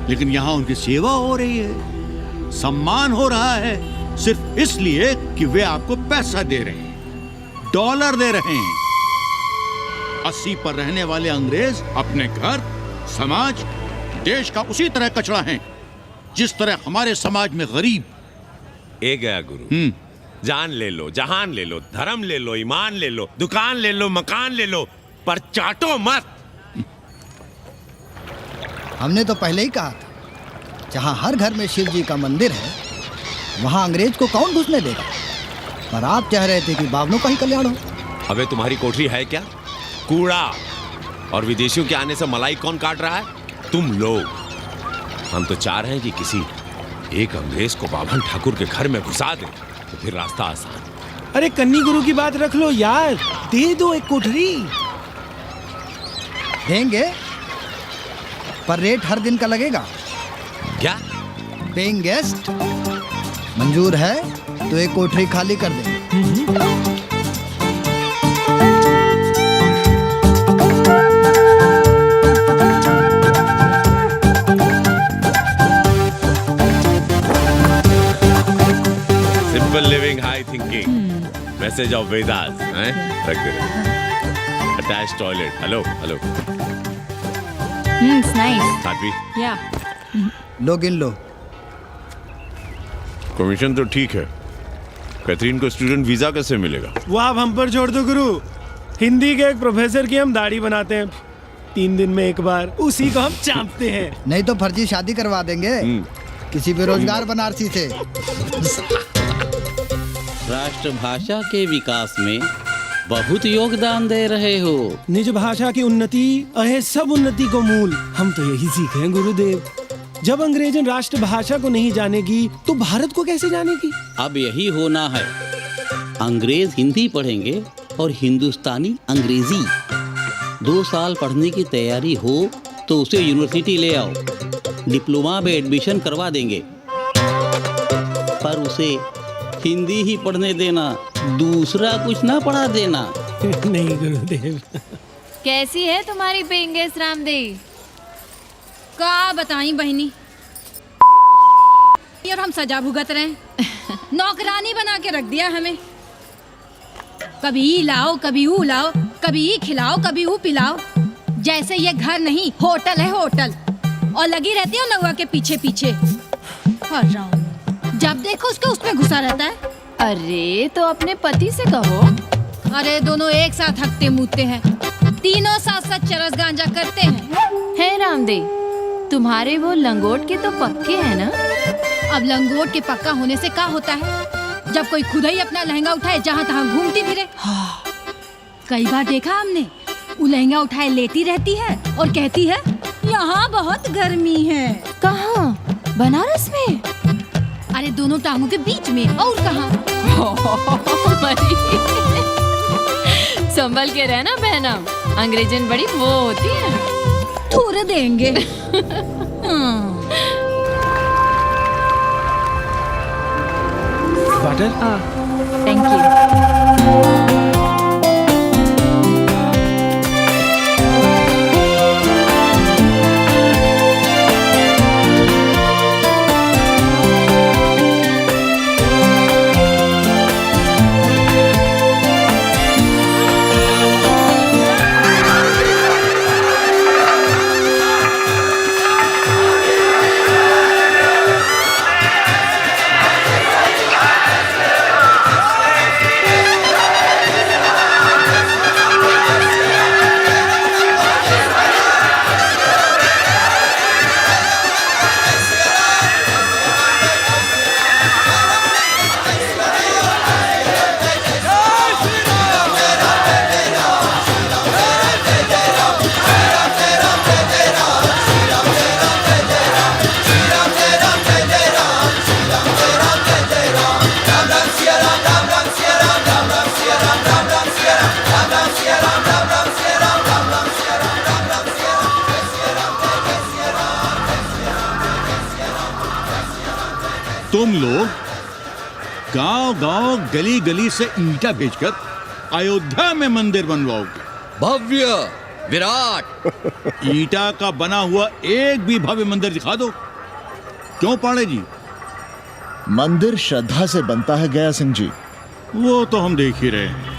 लेकिन यहां उनकी सेवा हो रही है, सम्मान हो रहा है, सिर्फ इसलिए कि वे आपको पैसा दे रहे हैं, डॉलर दे रहे हैं। 80 पर रहने वाले अंग्रेज अपने घर, समाज, देश का उसी तरह कचरा हैं जिस तरह हमारे समाज में गरीब। ए गया गुरु, जान ले लो, जहान ले लो, धर्म ले लो, ईमान ले लो, दुकान ले लो, मकान ले लो, पर चाटो मत। हमने तो पहले ही कहा था, जहाँ हर घर में शिव जी का मंदिर है, वहाँ अंग्रेज को कौन घुसने देगा? पर आप चाह रहे थे कि बावनों का ही कल्याण हो। अबे तुम्हारी कोठरी है क्या? कूड़ा। और विदेशियों के आने से मलाई कौन काट रहा है? तुम लोग। हम तो चाह रहे हैं कि किसी एक अंग्रेज को बाभन ठाकुर के घर में घुसा दे, तो फिर रास्ता आसान। अरे कन्नी गुरु की बात रख लो यार, दे दो एक कोठरी। देंगे, पर रेट हर दिन का लगेगा। क्या? पेइंग गेस्ट मंजूर है तो एक कोठरी खाली कर देंगे। Simple living, high thinking. Message of Vedas हैं रख दे attach toilet hello hello It's nice. साथी Yeah. लो गिन लो। कमीशन तो ठीक है, कैथरीन को स्टूडेंट वीजा कैसे मिलेगा? वो आप हम पर छोड़ दो गुरु। हिंदी के एक प्रोफेसर की हम दाढ़ी बनाते हैं 3 दिन में एक बार, उसी को हम चापते हैं। नहीं तो फर्जी शादी करवा देंगे किसी बेरोजगार बनारसी से। राष्ट्रभाषा के विकास में बहुत योगदान दे रहे हो। निज भाषा की उन्नति अहे सब उन्नति को मूल। हम तो यही सीखे हैं गुरुदेव। जब अंग्रेजन राष्ट्रभाषा को नहीं जानेगी तो भारत को कैसे जानेगी? अब यही होना है, अंग्रेज हिंदी पढ़ेंगे और हिंदुस्तानी अंग्रेजी। 2 साल पढ़ने की तैयारी हो तो उसे यूनिवर्सिटी ले आओ, डिप्लोमा में एडमिशन करवा देंगे, पर उसे हिंदी ही पढ़ने देना, दूसरा कुछ ना पढ़ा देना। नहीं गुरुदेव। कैसी है तुम्हारी पेंगेस रामदेव? का बताई बहनी, और हम सजा भुगत रहे हैं। नौकरानी बना के रख दिया हमें। कभी ई लाओ, कभी ऊ लाओ, कभी ई खिलाओ, कभी ऊ पिलाओ। जैसे ये घर नहीं होटल है होटल। और लगी रहती हो नौवा के पीछे पीछे। और जब देखो उसके उसमें घुसा रहता है। अरे तो अपने पति से कहो। अरे दोनों एक साथ हकते मुँहते हैं, तीनों साथ साथ चरस गांजा करते हैं। है रामदेव, तुम्हारे वो लंगोट के तो पक्के हैं ना? अब लंगोट के पक्का होने से क्या होता है, जब कोई खुद ही अपना लहंगा उठाए जहाँ तहाँ घूमती फिरे। कई बार देखा हमने, वो लहंगा उठाए लेटी रहती है और कहती है यहाँ बहुत गर्मी है। कहाँ? बनारस में? अरे दोनों टांगों के बीच में। और कहाँ? संभल के रहना बहनम, अंग्रेजन बड़ी वो होती है। थोड़े देंगे। वाटर? Thank you. तुम लोग गांव-गांव, गली-गली से ईंटा बेचकर अयोध्या में मंदिर बनवाओगे। भव्य, विराट। ईंटा का बना हुआ एक भी भव्य मंदिर दिखा दो। क्यों पाड़े जी? मंदिर श्रद्धा से बनता है गया सिंह जी। वो तो हम देख ही रहे हैं।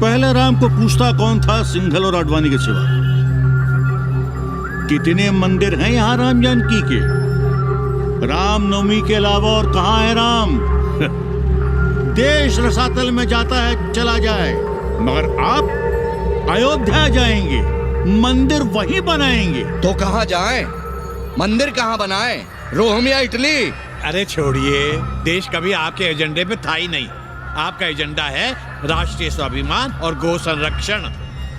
पहले राम को पूछता कौन था सिंघल और आडवाणी के सिवा? कितने मंदिर हैं यहाँ राम जानकी के? रामनवमी के अलावा और कहाँ है राम? देश रसातल में जाता है चला जाए, मगर आप अयोध्या जाएंगे, मंदिर वहीं बनाएंगे। तो कहाँ जाएं? मंदिर कहाँ बनाएं? रोम या इटली? अरे छोड़िए, देश कभी आपके एजेंडे पे था ही नहीं। आपका एजेंडा है राष्ट्रीय स्वाभिमान और गौ संरक्षण।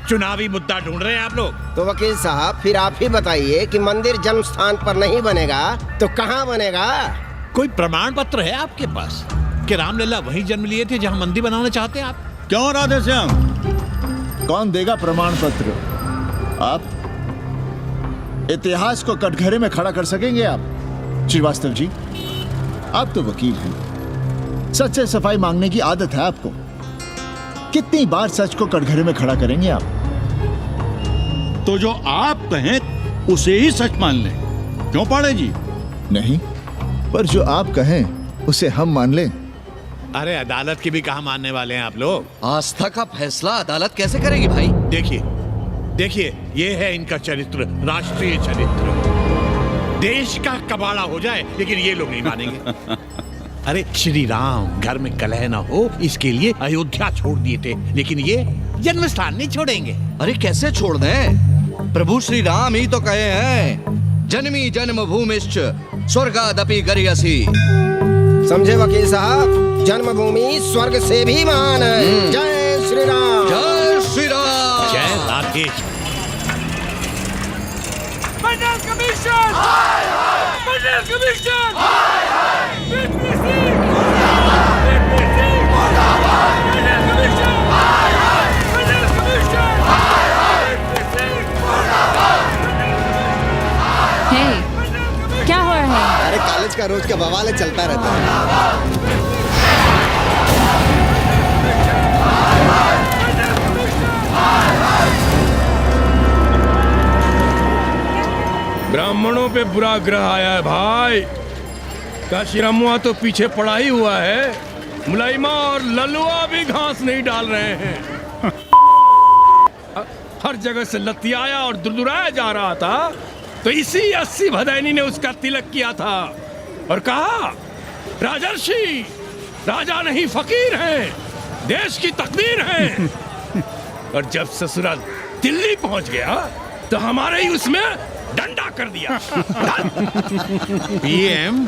चुनावी मुद्दा ढूंढ रहे हैं आप लोग। तो वकील साहब फिर आप ही बताइए कि मंदिर जन्म स्थान पर नहीं बनेगा तो कहाँ बनेगा? कोई प्रमाण पत्र है आपके पास कि रामलला वहीं जन्म लिए थे जहां मंदिर बनाना चाहते हैं आप? क्यों राधेश्याम? कौन देगा प्रमाण पत्र? आप इतिहास को कटघरे में खड़ा कर सकेंगे आप? श्रीवास्तव जी, आप तो वकील हैं, सच से सफाई मांगने की आदत है आपको। कितनी बार सच को कटघरे में खड़ा करेंगे आप? तो जो आप कहें उसे ही सच मान लें। क्यों पाड़े जी? नहीं, पर जो आप कहें उसे हम मान लें। अरे अदालत की भी कहा मानने वाले हैं आप लोग? आस्था का फैसला अदालत कैसे करेगी भाई? देखिए देखिए, ये है इनका चरित्र, राष्ट्रीय चरित्र। देश का कबाड़ा हो जाए लेकिन ये लोग नहीं मानेंगे। अरे श्री राम घर में कलह ना हो इसके लिए अयोध्या छोड़ दिए थे, लेकिन ये जन्म स्थान नहीं छोड़ेंगे। अरे कैसे छोड़ दें? प्रभु श्री राम ही तो कहे हैं, जन्मी जन्मभूमिश्च स्वर्गादपि गरियसी। समझे वकील साहब, जन्मभूमि स्वर्ग से भी महान है। जय श्री राम। जय श्री राम। जय राधेश। मंडल कमीशन, मंडल कमीशन, क्या हो रहा है? अरे कॉलेज का रोज का बवाल चलता रहता है। ब्राह्मणों पे बुरा ग्रह आया है भाई। काशीरामुआ तो पीछे पड़ा ही हुआ है, मुलाइमा और ललुआ भी घास नहीं डाल रहे हैं। हर जगह से लतियाया और दुरदुराया जा रहा था, तो इसी 80 भदैनी ने उसका तिलक किया था और कहा, राजर्षि राजा नहीं फकीर हैं, देश की तकदीर हैं। और जब ससुराल दिल्ली पहुंच गया तो हमारे ही उसमें डंडा कर दिया। पीएम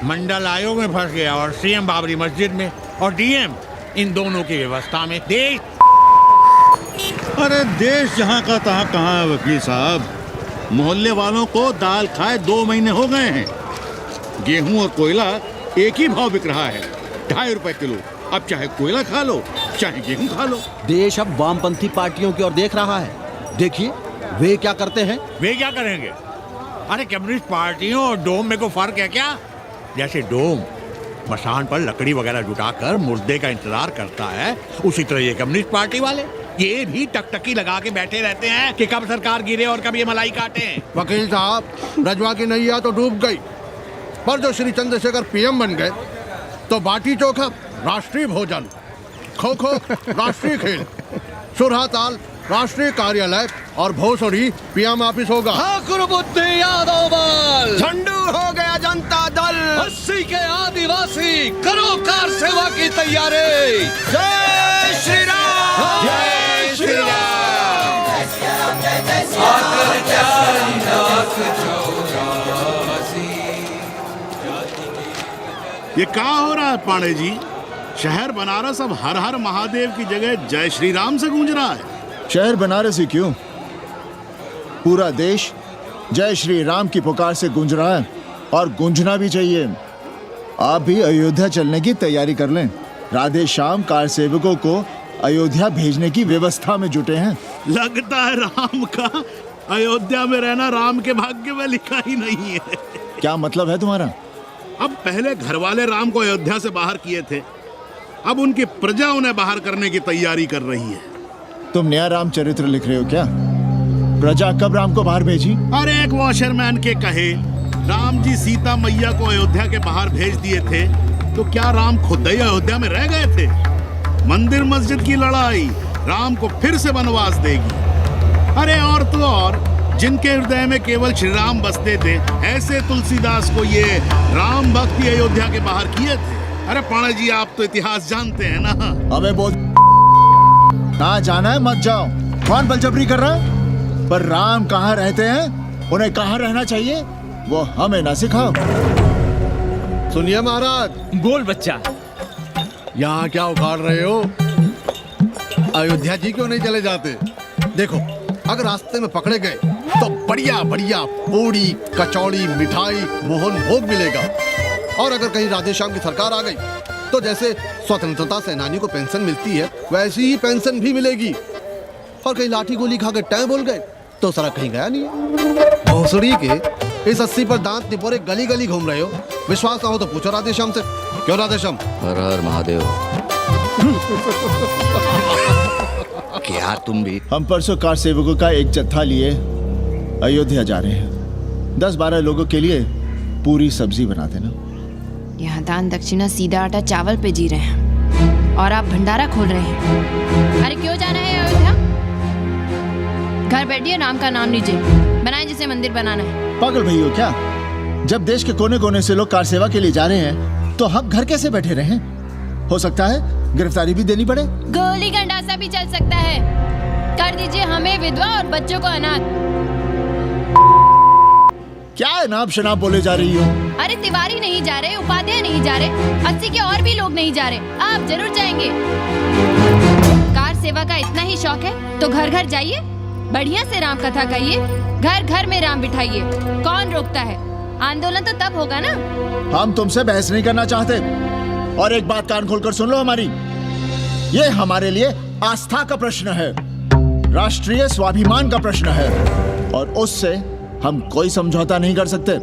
मंडल आयोग में फंस गया और सीएम बाबरी मस्जिद में, और डीएम इन दोनों की व्यवस्था में। देश, अरे देश जहाँ का तहाँ कहाँ है वकील साहब। मोहल्ले वालों को दाल खाए 2 महीने हो गए हैं। गेहूं और कोयला एक ही भाव बिक रहा है, 2.5 रुपए किलो। अब चाहे कोयला खा लो चाहे गेहूं खा लो। देश अब वामपंथी पार्टियों की ओर देख रहा है। देखिए वे क्या करते हैं। वे क्या करेंगे? अरे कम्युनिस्ट पार्टियों और डोम में को फर्क है क्या? जैसे डोम मसान पर लकड़ी वगैरह जुटाकर मुर्दे का इंतजार करता है, उसी तरह ये कम्युनिस्ट पार्टी वाले ये भी टकटकी लगा के बैठे रहते हैं कि कब सरकार गिरे और कब ये मलाई काटे। वकील साहब, रजवा की नैया तो डूब गई, पर जो श्री चंद्रशेखर पीएम बन गए तो बाटी चोखा राष्ट्रीय भोजन, खो खो राष्ट्रीय खेल, सुरहा ताल राष्ट्रीय कार्यालय और भोसड़ी पीएम ऑफिस होगा। ठाकुर बुद्धि यादव बल, झंडू हो गया जनता दल, 80 के आदिवासी करो कार सेवा की तैयारी। जय श्री राम। जय श्री राम। ये क्या हो रहा है पांडे जी? शहर बनारस अब हर हर महादेव की जगह जय श्री राम से गूंज रहा है। शहर बनारस ही क्यों, पूरा देश जय श्री राम की पुकार से गूंज रहा है और गूंजना भी चाहिए। आप भी अयोध्या चलने की तैयारी कर लें। राधे श्याम कार सेवकों को अयोध्या भेजने की व्यवस्था में जुटे हैं। लगता है राम का अयोध्या में रहना राम के भाग्य में लिखा ही नहीं है। क्या मतलब है तुम्हारा? अब पहले घर वाले राम को अयोध्या से बाहर किए थे, अब उनकी प्रजा उन्हें बाहर करने की तैयारी कर रही है। तुम नया राम चरित्र लिख रहे हो क्या? प्रजा कब राम को बाहर भेजी? अरे एक वॉशरमैन के कहे राम जी सीता मैया को अयोध्या के बाहर भेज दिए थे, तो क्या राम खुद ही अयोध्या में रह गए थे? मंदिर मस्जिद की लड़ाई राम को फिर से वनवास देगी। अरे और तो और, जिनके हृदय में केवल श्री राम बसते थे, ऐसे तुलसीदास को ये राम भक्ति अयोध्या के बाहर किए थे। अरे पाणा जी, आप तो इतिहास जानते हैं ना। हमें बोल ना जाना है मत जाओ। कौन बलजबरी कर रहा है? पर राम कहाँ रहते हैं, उन्हें कहाँ रहना चाहिए, वो हमें ना सिखाओ। सुनिए महाराज। बोल बच्चा। यहाँ क्या उखाड़ रहे हो? अयोध्या जी क्यों नहीं चले जाते? देखो, अगर रास्ते में पकड़े गए तो बढ़िया बढ़िया पूड़ी कचौड़ी मिठाई मोहन भोग मिलेगा, और अगर कहीं राधे श्याम की सरकार आ गई तो जैसे स्वतंत्रता सेनानी को पेंशन मिलती है वैसी ही पेंशन भी मिलेगी। और कहीं लाठी गोली खा के टै बोल गए तो सारा कहीं गया नहीं है। भोसड़ी के इस 80 पर दांत निपोरे गली गली घूम रहे हो। विश्वास ना हो तो पूछो राधे श्याम से। क्यों राधे श्याम? हर हर महादेव। क्या तुम भी? हम परसों कार सेवकों का एक जत्था लिए अयोध्या जा रहे हैं। 10-12 लोगों के लिए पूरी सब्जी बना देना। यहाँ दान दक्षिणा सीधा आटा चावल पे जी रहे हैं और आप भंडारा खोल रहे हैं। अरे क्यों जाना है अयोध्या? घर बैठिए, राम का नाम लीजिए, बनाए जिसे मंदिर बनाना है। पागल भई हो क्या? जब देश के कोने कोने से लोग कार सेवा के लिए जा रहे हैं तो हम घर कैसे बैठे रहें? हो सकता है गिरफ्तारी भी देनी पड़े। गोली गंडासा भी चल सकता है। कर दीजिए हमें विधवा और बच्चों को अनाथ। क्या अनाप शनाप बोले जा रही हो? अरे तिवारी नहीं जा रहे, उपाध्याय नहीं जा रहे, 80 के और भी लोग नहीं जा रहे, आप जरूर जाएंगे। कार सेवा का इतना ही शौक है तो घर घर जाइए, बढ़िया से राम कथा कहिए, घर घर में राम बिठाइए। कौन रोकता है? आंदोलन तो तब होगा ना। हम तुमसे बहस नहीं करना चाहते। और एक बात कान खोलकर सुन लो हमारी, ये हमारे लिए आस्था का प्रश्न है, राष्ट्रीय स्वाभिमान का प्रश्न है, और उससे हम कोई समझौता नहीं कर सकते।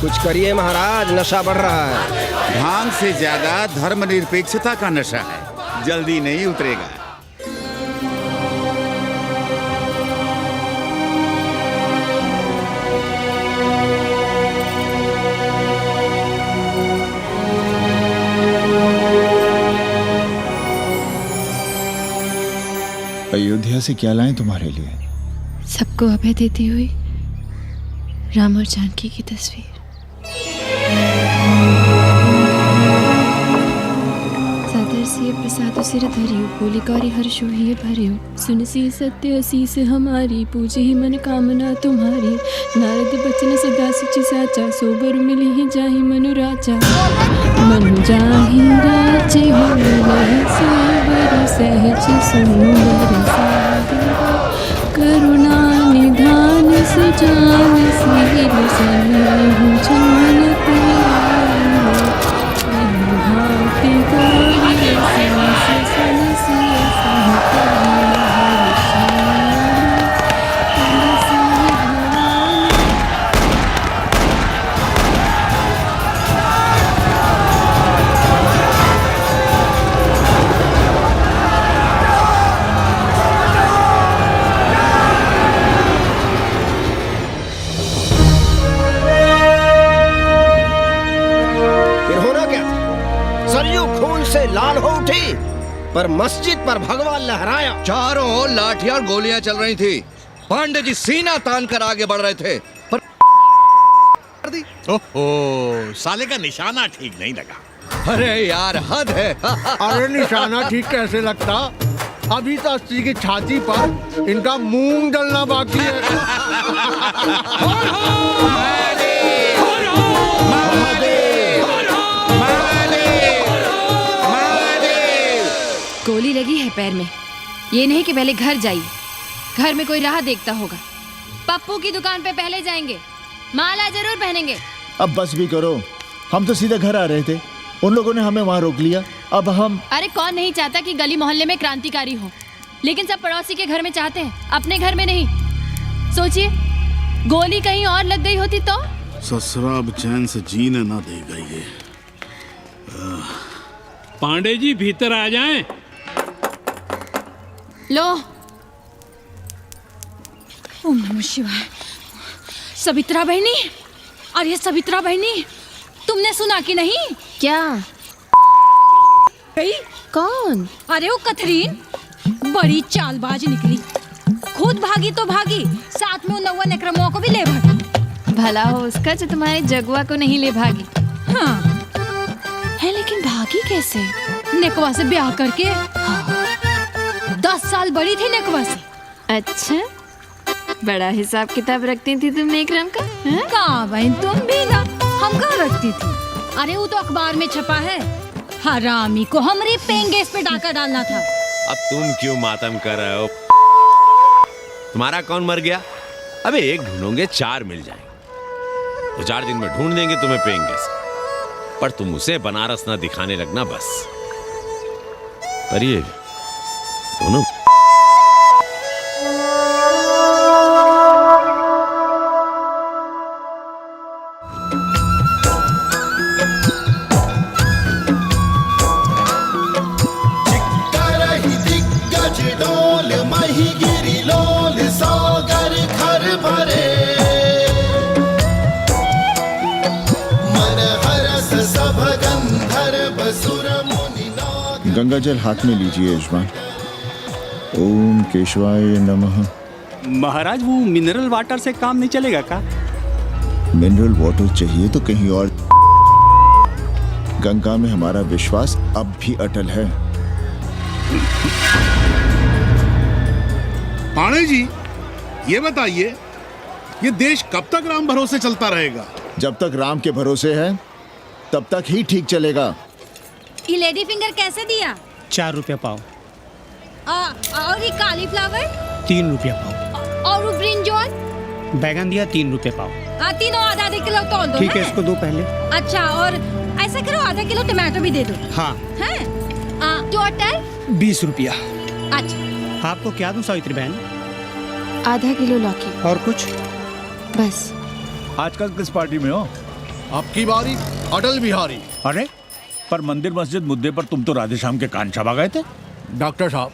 कुछ करिए महाराज, नशा बढ़ रहा है। भांग से ज्यादा धर्मनिरपेक्षता का नशा है, जल्दी नहीं उतरेगा। अयोध्या से क्या लाएं तुम्हारे लिए? सबको अभय देती हुई राम और जानकी की तस्वीर। सादर से प्रसाद सिर धरियो, बोली कौरी हर्षो ही भरियो, सुन सी सत्य असीस हमारी, पूजे ही मन कामना तुम्हारी, नारद बचन सदा सुचि साचा, सोबर मिली ही जाहि मनु राजा, मनु जाहि राजे हो सोबर सहज सुंदर सागर, करुणा निधान सुजान सील सनेहु जानते, भांति गौरी सांस सनसी लाल हो उठी, पर मस्जिद पर भगवा लहराया। चारों ओर लाठियां और गोलियां चल रही थी। पांडे जी सीना तान कर आगे बढ़ रहे थे, पर ओहो, साले का निशाना ठीक नहीं लगा। अरे यार हद है। अरे निशाना ठीक कैसे लगता? अभी तो 80 की छाती पर इनका मूंग डलना बाकी है। गोली लगी है पैर में, ये नहीं कि पहले घर जाइए, घर में कोई राह देखता होगा। पप्पू की दुकान पे पहले जाएंगे, माला जरूर पहनेंगे। अब बस भी करो, हम तो सीधे घर आ रहे थे, उन लोगों ने हमें वहाँ रोक लिया। अब हम अरे कौन नहीं चाहता कि गली मोहल्ले में क्रांतिकारी हो, लेकिन सब पड़ोसी के घर में चाहते हैं, अपने घर में नहीं। सोचिए, गोली कहीं और लग गई होती तो? ससुरा अब चैन से जीने ना देगा ये। पांडे जी भीतर आ जाएं। लो। ओम नमः शिवाय। सवित्रा बहनी, अरे सवित्रा बहनी, तुमने सुना कि नहीं? क्या? कौन? अरे वो कथरीन बड़ी चालबाज निकली, खुद भागी तो भागी, साथ में 99 नेक्रमों को भी ले भागी। भला हो उसका जो तुम्हारे जगुआ को नहीं ले भागी। हाँ है, लेकिन भागी कैसे? नेकवा से ब्याह करके। हाँ। 10 साल बड़ी थी नेकवा से। अच्छा, बड़ा हिसाब किताब रखती थी तुम नेकरम का? कहाँ बहन, तुम भी ना, हम कहाँ रखती थी? अरे वो तो अखबार में छपा है, हरामी को हमरे पेंगेस पे डाका डालना था। अब तुम क्यों मातम कर रहे हो? तुम्हारा कौन मर गया? अबे एक ढूंढोगे 4 मिल जाएंगे। तो 4 दिन में ढूंढ देंगे तुम्हें पेंगे से। पर तुम उसे बनारस ना दिखाने लगना बस। पर ये दोनों गंगा जल हाथ में लीजिए यजमान। ओम केशवाय नमः। महाराज वो मिनरल वाटर से काम नहीं चलेगा का? मिनरल वाटर चाहिए तो कहीं और। गंगा में हमारा विश्वास अब भी अटल है। पाणे जी, ये बताइए, ये देश कब तक राम भरोसे चलता रहेगा? जब तक राम के भरोसे है तब तक ही ठीक चलेगा। ये लेडी फिंगर कैसे दिया? 4 रुपया पाव। और ये कालीफ्लावर? 3 रुपया पाव। और वो ब्रिंजॉल? बैगन दिया 3 रुपये पाव। तीनों आधा किलो तोल दो। ठीक है, इसको दो पहले। अच्छा, और ऐसा करो आधा किलो टमाटो भी दे दो। हाँ। टोटल 20 रुपया। अच्छा, आपको क्या दूं सावित्री बहन? आधा किलो लौकी। और कुछ? बस। आजकल किस पार्टी में हो? आपकी बारी अटल बिहारी। अरे पर मंदिर मस्जिद मुद्दे पर तुम तो राधे श्याम के कान चबा गए थे। डॉक्टर साहब,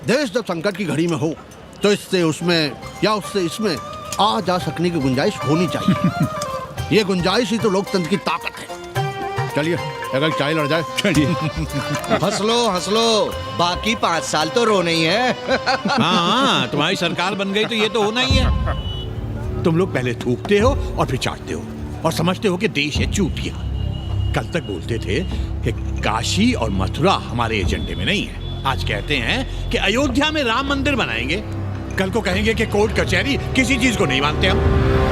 देश जब संकट की घड़ी में हो तो इससे उसमें या उससे इसमें आ जा सकने की गुंजाइश होनी चाहिए। ये गुंजाइश ही तो लोकतंत्र की ताकत है। चलिए अगर चाय लड़ जाए। चलिए। हंस लो, बाकी 5 साल तो रोना ही है। हाँ, तुम्हारी सरकार बन गई तो ये तो होना ही है। तुम लोग पहले थूकते हो और फिर चाटते हो और समझते हो कि देश है चूतिया। कल तक बोलते थे कि काशी और मथुरा हमारे एजेंडे में नहीं है। आज कहते हैं कि अयोध्या में राम मंदिर बनाएंगे। कल को कहेंगे कि कोर्ट कचहरी किसी चीज को नहीं मानते हम।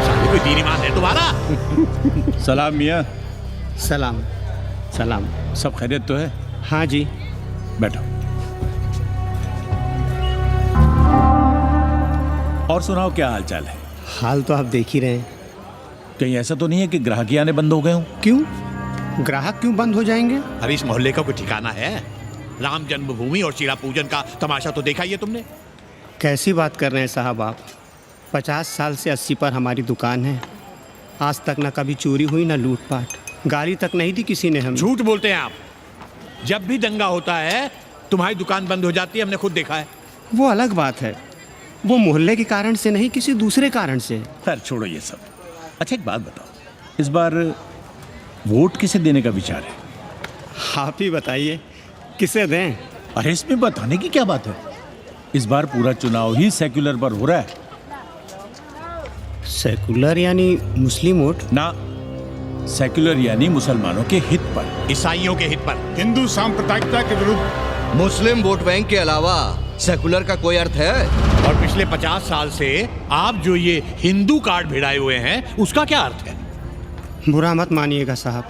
साले कोई दीन ईमान है तुम्हारा? सलाम मियाँ। सलाम। सलाम। सब खैरियत तो है? हाँ जी। बैठो। और सुनाओ, क्या हाल चाल है? हाल तो आप देख ही रहे हैं। कहीं ऐसा तो नहीं है कि ग्राहकी आने बंद हो गए हों? क्यों? ग्राहक क्यों बंद हो जाएंगे? अरे इस मोहल्ले का कोई ठिकाना है? राम जन्मभूमि और शिला पूजन का तमाशा तो देखा ही है तुमने। कैसी बात कर रहे हैं साहब आप? 50 साल से 80 पर हमारी दुकान है। आज तक ना कभी चोरी हुई ना लूटपाट, गाली तक नहीं दी किसी ने हमें। झूठ बोलते हैं आप। जब भी दंगा होता है तुम्हारी दुकान बंद हो जाती है, हमने खुद देखा है। वो अलग बात है, वो मोहल्ले के कारण से नहीं, किसी दूसरे कारण से। खैर छोड़ो ये सब। अच्छा एक बात बताओ, इस बार वोट किसे देने का विचार है? आप ही बताइए, किसे दें? अरे इसमें बताने की क्या बात है? इस बार पूरा चुनाव ही सेक्युलर पर हो रहा है। सेक्युलर यानी मुस्लिम वोट? ना, सेक्युलर यानी मुसलमानों के हित पर, ईसाइयों के हित पर, हिंदू सांप्रदायिकता के विरुद्ध। मुस्लिम वोट बैंक के अलावा सेकुलर का कोई अर्थ है? और पिछले 50 साल से आप जो ये हिंदू कार्ड भिड़ाए हुए हैं उसका क्या अर्थ है? बुरा मत मानिएगा साहब,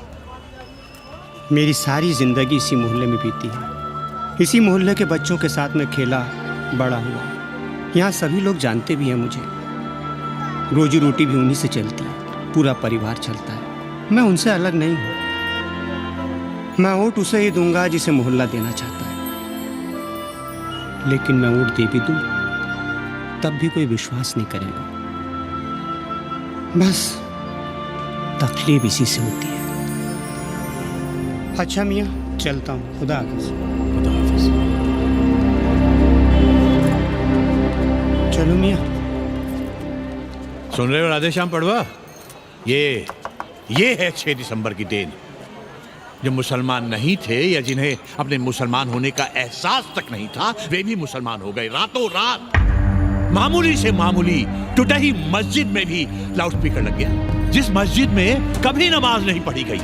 मेरी सारी जिंदगी इसी मोहल्ले में बीती है। इसी मोहल्ले के बच्चों के साथ में खेला बड़ा हुआ। यहाँ सभी लोग जानते भी हैं मुझे। रोजी रोटी भी उन्हीं से चलती है, पूरा परिवार चलता है। मैं उनसे अलग नहीं हूँ। मैं वोट उसे ही दूंगा जिसे मोहल्ला देना चाहता है। लेकिन मैं वोट दे भी दूँ तब भी कोई विश्वास नहीं करेगा। बस तकलीफ इसी से होती है। अच्छा मियाँ, चलता हूँ। खुदा हाफिज़। खुदा हाफिज़। चलो मियाँ। सुन रहे हो राधेश्याम पड़वा? ये है 6 दिसंबर की देन। जो मुसलमान नहीं थे या जिन्हें अपने मुसलमान होने का एहसास तक नहीं था, वे भी मुसलमान हो गए रातों रात। मामूली से मामूली टूटी मस्जिद में भी लाउडस्पीकर लग गया। जिस मस्जिद में कभी नमाज नहीं पढ़ी गई,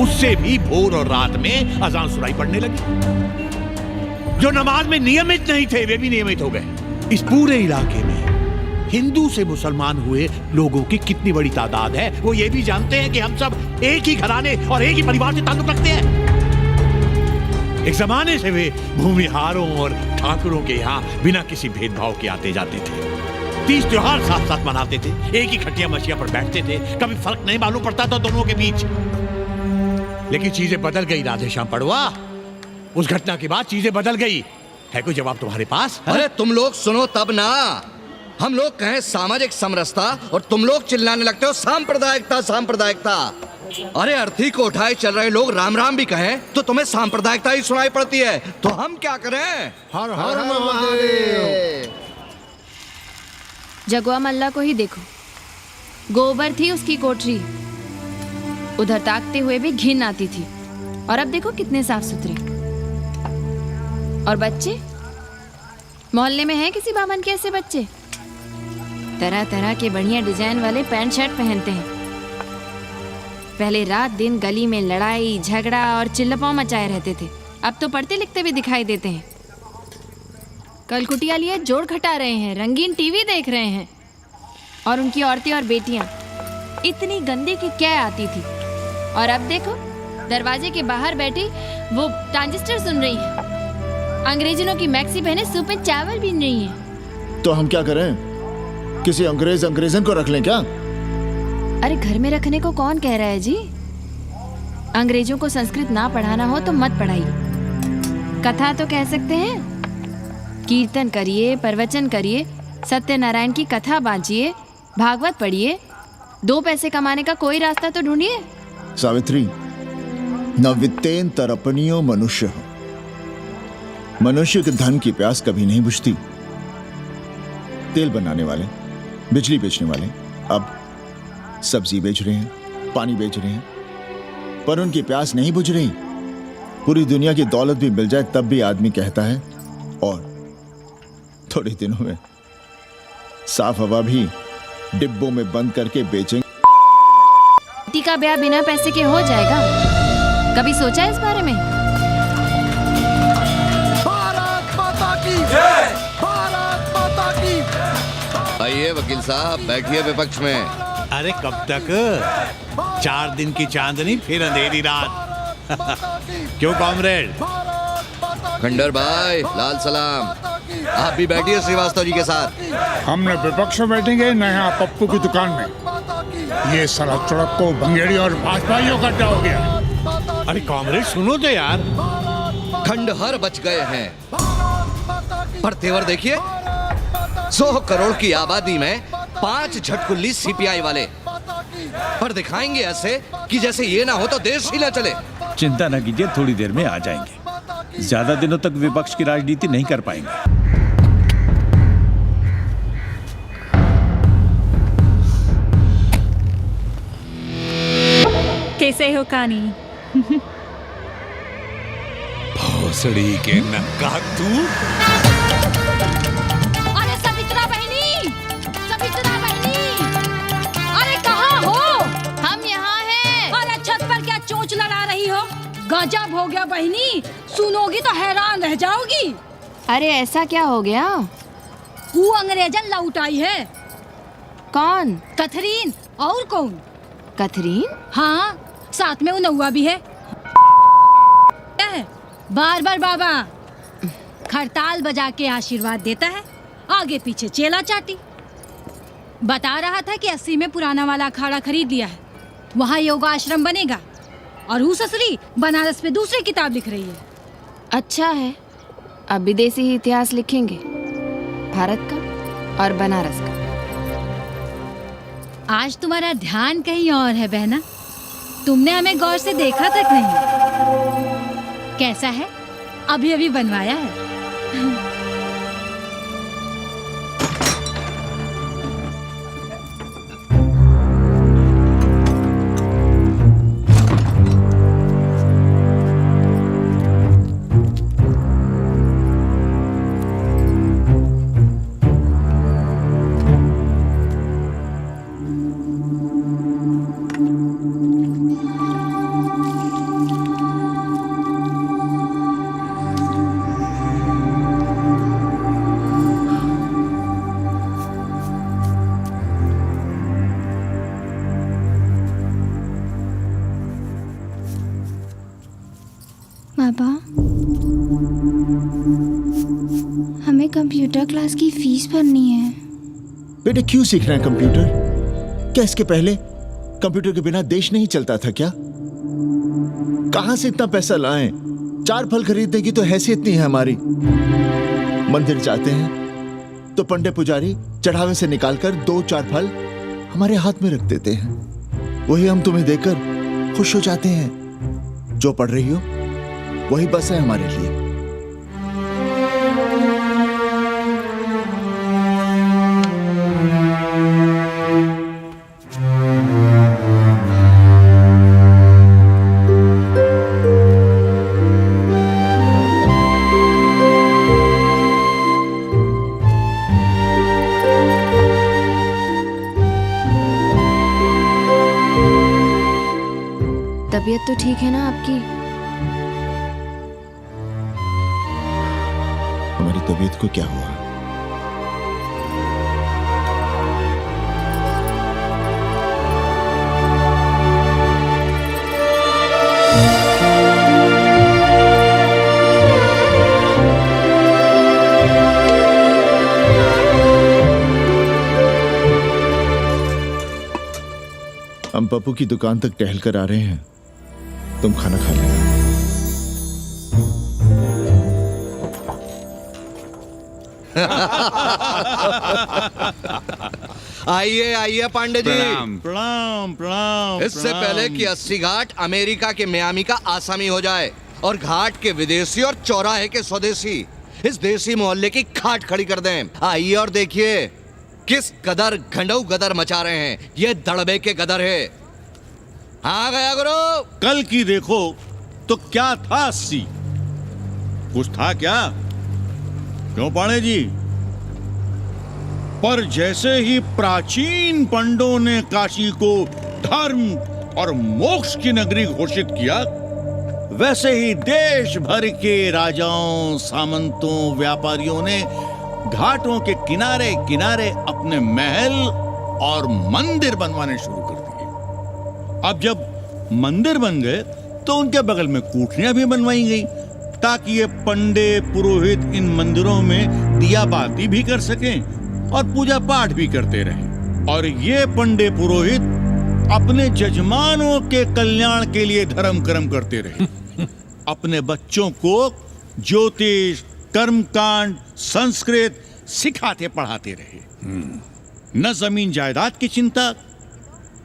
उससे भी भोर और रात में अजान सुनाई पड़ने लगी। जो नमाज में नियमित नहीं थे, वे भी नियमित हो गए। इस पूरे इलाके में हिंदू से मुसलमान हुए लोगों की कितनी बड़ी तादाद है, वो ये भी जानते हैं कि हम सब एक ही घराने और एक ही परिवार से ताल्लुक रखते हैं। एक जमाने से वे भूमिहारों और ठाकुरों के यहाँ बिना किसी भेदभाव के आते जाते थे। 30 त्योहार साथ साथ मनाते थे, एक ही खटिया मछिया पर बैठते थे, कभी फर्क नहीं मालूम पड़ता था दोनों के बीच। लेकिन चीजें बदल गई राधेश्याम पड़वा। उस घटना के बाद चीजें बदल गई। है कोई जवाब तुम्हारे पास? अरे तुम लोग सुनो तब ना। हम लोग कहें सामाजिक समरसता और तुम लोग चिल्लाने लगते हो सांप्रदायिकता सांप्रदायिकता। अरे अर्थी को उठाए चल रहे लोग राम राम भी कहें तो तुम्हें सांप्रदायिकता ही सुनाई पड़ती है। तो हम क्या करें? हर हर महादेव। जगुआ मल्ला को ही देखो, गोबर थी उसकी कोठरी, उधर ताकते हुए भी घिन आती थी, और अब देखो कितने साफ सुथरे। और बच्चे, मोहल्ले में हैं किसी बामन के ऐसे बच्चे? तरह तरह के बढ़िया डिजाइन वाले पैंट शर्ट पहनते हैं। पहले रात दिन गली में लड़ाई झगड़ा और चिल्लपाव मचाए रहते थे, अब तो पढ़ते लिखते भी दिखाई देते हैं। कल कुटिया लिए जोड़ खटा रहे हैं, रंगीन टीवी देख रहे हैं, और उनकी औरतें और बेटियां इतनी गंदी की क्या आती थी, और अब देखो दरवाजे के बाहर बैठी वो ट्रांजिस्टर सुन रही है, अंग्रेजनों की मैक्सी पहने सूप में चावल बीन रही है। तो हम क्या करें? किसी अंग्रेजन को रख लें क्या? अरे घर में रखने को कौन कह रहा है जी? अंग्रेजों को संस्कृत ना पढ़ाना हो तो मत पढ़ाइए। कथा तो कह सकते हैं, कीर्तन करिए, प्रवचन करिए, सत्यनारायण की कथा बांचिए, भागवत पढ़िए, 2 पैसे कमाने का कोई रास्ता तो ढूंढिए। सावित्री, न वित्तेन तरपनियो मनुष्य। मनुष्य के धन की प्यास कभी नहीं बुझती। तेल बनाने वाले, बिजली बेचने वाले अब सब्जी बेच रहे हैं, पानी बेच रहे हैं, पर उनकी प्यास नहीं बुझ रही। पूरी दुनिया की दौलत भी मिल जाए तब भी आदमी कहता है और थोड़े दिनों में साफ हवा भी डिब्बों में बंद करके बेचेंगे। बेटी का ब्याह बिना पैसे के हो जाएगा? कभी सोचा है इस बारे में? भारत माता की जय! भारत माता की। आइए वकील साहब, बैठिए विपक्ष में। अरे कब तक? 4 दिन की चांदनी फिर अंधेरी रात। क्यों कॉमरेड? खंडर भाई, लाल सलाम। आप भी बैठिए श्रीवास्तव जी के साथ। हमने विपक्ष में बैठेंगे न यहाँ पप्पू की दुकान में। ये साला चुड़क को भंगेड़ी और भाजपाइयों का अड्डा हो गया। अरे कॉमरेड सुनो तो यार। खंडहर बच गए हैं, पर तेवर देखिए, 100 करोड़ की आबादी में 5 झटकुल्ली सीपीआई वाले, पर दिखाएंगे ऐसे कि जैसे ये ना हो तो देश ही ना चले। चिंता न कीजिए, थोड़ी देर में आ जाएंगे। ज्यादा दिनों तक विपक्ष की राजनीति नहीं कर पाएंगे। कैसे हो कानी? भोसड़ी के नक्का तू। अरे सवित्रा बहनी, सवित्रा बहनी, अरे कहाँ हो? हम यहाँ हैं। अरे छत पर क्या चोंच लड़ा रही हो? गजब हो गया बहनी, सुनोगी तो हैरान रह जाओगी। अरे ऐसा क्या हो गया? वो अंग्रेजन लौट आई है। कौन? कथरीन। और कौन? कथरीन? हाँ, साथ में वो नौआ भी है। बार बार बाबा खड़ताल बजा के आशीर्वाद देता है, आगे पीछे चेला चाटी। बता रहा था कि 80 में पुराना वाला अखाड़ा खरीद लिया है, वहाँ योगा आश्रम बनेगा, और वो ससुरी बनारस में दूसरी किताब लिख रही है। अच्छा है, अब विदेशी ही इतिहास लिखेंगे, भारत का और बनारस का। आज तुम्हारा ध्यान कहीं और है बहना, तुमने हमें गौर से देखा तक नहीं। कैसा है? अभी अभी बनवाया है। पापा, हमें कंप्यूटर क्लास की फीस भरनी है। बेटे क्यों सीखना है कंप्यूटर? क्या इसके पहले कंप्यूटर के बिना देश नहीं चलता था क्या? कहां से इतना पैसा लाएं? 4 फल खरीदने की तो हैसियत नहीं है हमारी। मंदिर जाते हैं तो पंडे पुजारी चढ़ावे से निकालकर 2-4 फल हमारे हाथ में रख देते हैं। वही हम तुम्हें देकर खुश हो जाते हैं। जो पढ़ रही हो वही बस है हमारे लिए। तबीयत तो ठीक है ना आपकी? हमारी तबीयत को क्या हुआ? हम पप्पू की दुकान तक टहल कर आ रहे हैं, तुम खाना खा लेना। आइए आइए पांडे जी। प्रणाम प्रणाम प्रणाम। इससे पहले कि 80 घाट अमेरिका के मियामी का आसामी हो जाए और घाट के विदेशी और चौराहे के स्वदेशी इस देसी मोहल्ले की खाट खड़ी कर दें। आइए और देखिए किस कदर घंडऊ गदर मचा रहे हैं। ये दड़बे के गदर है। हाँ गया गुरु। कल की देखो तो क्या था 80? कुछ था क्या? क्यों पांडे जी? पर जैसे ही प्राचीन पंडों ने काशी को धर्म और मोक्ष की नगरी घोषित किया, वैसे ही देश भर के राजाओं, सामंतों, व्यापारियों ने घाटों के किनारे किनारे अपने महल और मंदिर बनवाने शुरू कर दिए। अब जब मंदिर बन गए तो उनके बगल में कोठरियां भी बनवाई गई ताकि ये पंडे पुरोहित इन मंदिरों में दिया बाती भी कर सकें और पूजा पाठ भी करते रहें। और ये पंडे पुरोहित अपने जजमानों के कल्याण के लिए धर्म कर्म करते रहे। अपने बच्चों को ज्योतिष, कर्मकांड, संस्कृत सिखाते पढ़ाते रहे। न जमीन जायदाद की चिंता,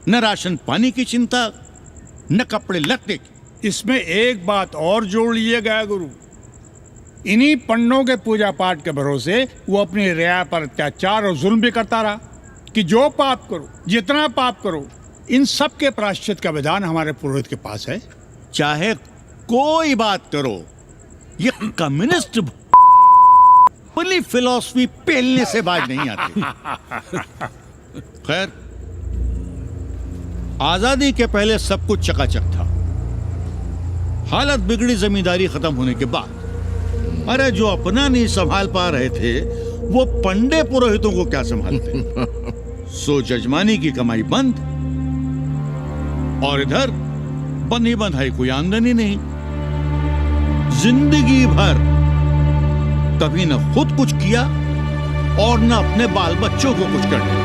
न राशन पानी की चिंता, न कपड़े लत्ते की। इसमें एक बात और जोड़ लीजिएगा गुरु, इन्हीं पंडों के पूजा पाठ के भरोसे वो अपनी रिया पर अत्याचार और जुल्म भी करता रहा कि जो पाप करो, जितना पाप करो, इन सब के प्रायश्चित का विधान हमारे पुरोहित के पास है। चाहे कोई बात करो, ये कम्युनिस्ट अपनी फिलॉसफी पेलने से बाज नहीं आती। खैर, आजादी के पहले सब कुछ चकाचक था। हालत बिगड़ी जमींदारी खत्म होने के बाद। अरे जो अपना नहीं संभाल पा रहे थे वो पंडे पुरोहितों को क्या संभालते। सो जजमानी की कमाई बंद और इधर बंधी बंधाई कोई आमदनी नहीं। जिंदगी भर कभी न खुद कुछ किया और न अपने बाल बच्चों को कुछ कर दिया।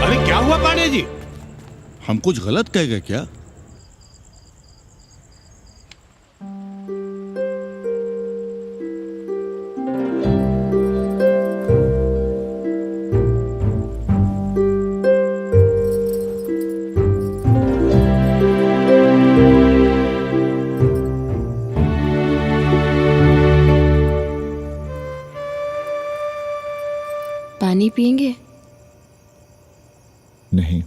अरे क्या हुआ पांडे जी? हम कुछ गलत कह गए क्या? पानी पिएंगे? नहीं।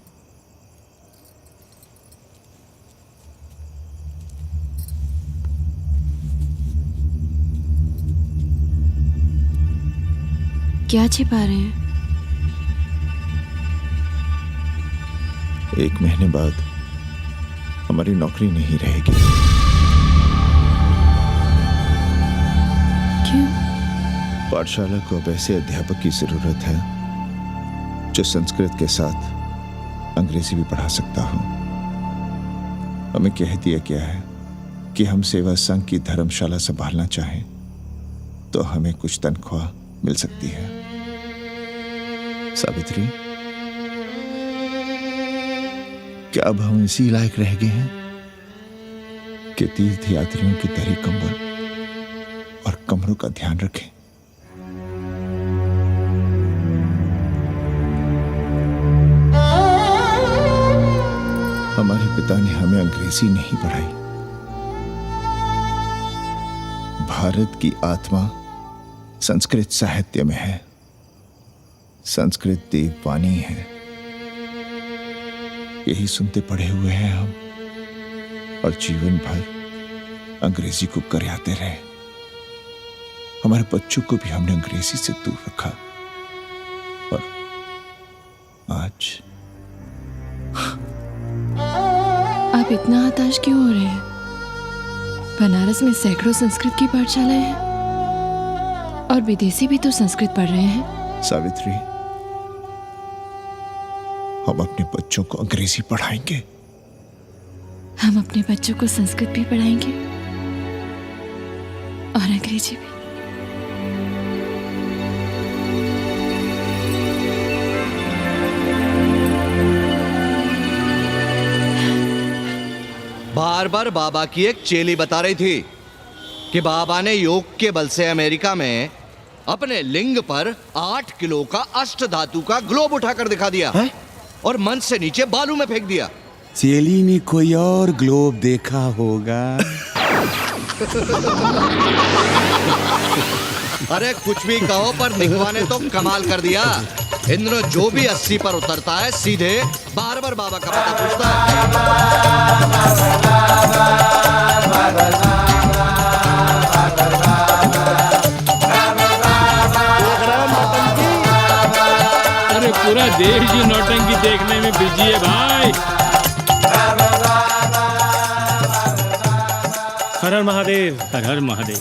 क्या छिपा रहे हैं? 1 महीने बाद हमारी नौकरी नहीं रहेगी। क्यों? पाठशाला को अब ऐसे अध्यापक की जरूरत है जो संस्कृत के साथ अंग्रेजी भी पढ़ा सकता हो। हमें कह दिया गया है कि हम सेवा संघ की धर्मशाला संभालना चाहें तो हमें कुछ तनख्वाह मिल सकती है। सावित्री, क्या अब हम इसी लायक रह गए हैं कि तीर्थ यात्रियों की दरी कंबल और कमरों का ध्यान रखें? हमारे पिता ने हमें अंग्रेजी नहीं पढ़ाई। भारत की आत्मा संस्कृत साहित्य में है। संस्कृत देववाणी है। यही सुनते पढ़े हुए हैं हम, और जीवन भर अंग्रेजी को करियाते रहे। हमारे बच्चों को भी हमने अंग्रेजी से दूर रखा, और आज आप इतना हताश क्यों हो रहे हैं? बनारस में सैकड़ों संस्कृत की पाठशालाएं हैं, और विदेशी भी तो संस्कृत पढ़ रहे हैं। सावित्री, हम अपने बच्चों को अंग्रेजी पढ़ाएंगे। हम अपने बच्चों को संस्कृत भी पढ़ाएंगे और अंग्रेजी भी। बार बार बाबा की एक चेली बता रही थी कि बाबा ने योग के बल से अमेरिका में अपने लिंग पर 8 किलो का अष्ट धातु का ग्लोब उठाकर दिखा दिया है? और मंच से नीचे बालू में फेंक दिया। चेली ने कोई और ग्लोब देखा होगा। अरे कुछ भी कहो, पर निकवा ने तो कमाल कर दिया। इंद्र जो भी 80 पर उतरता है सीधे बार बार बाबा का पता पूछता अरे पूरा देश ही नौटंकी देखने में बिजी है भाई। हर हर महादेव। हर हर महादेव।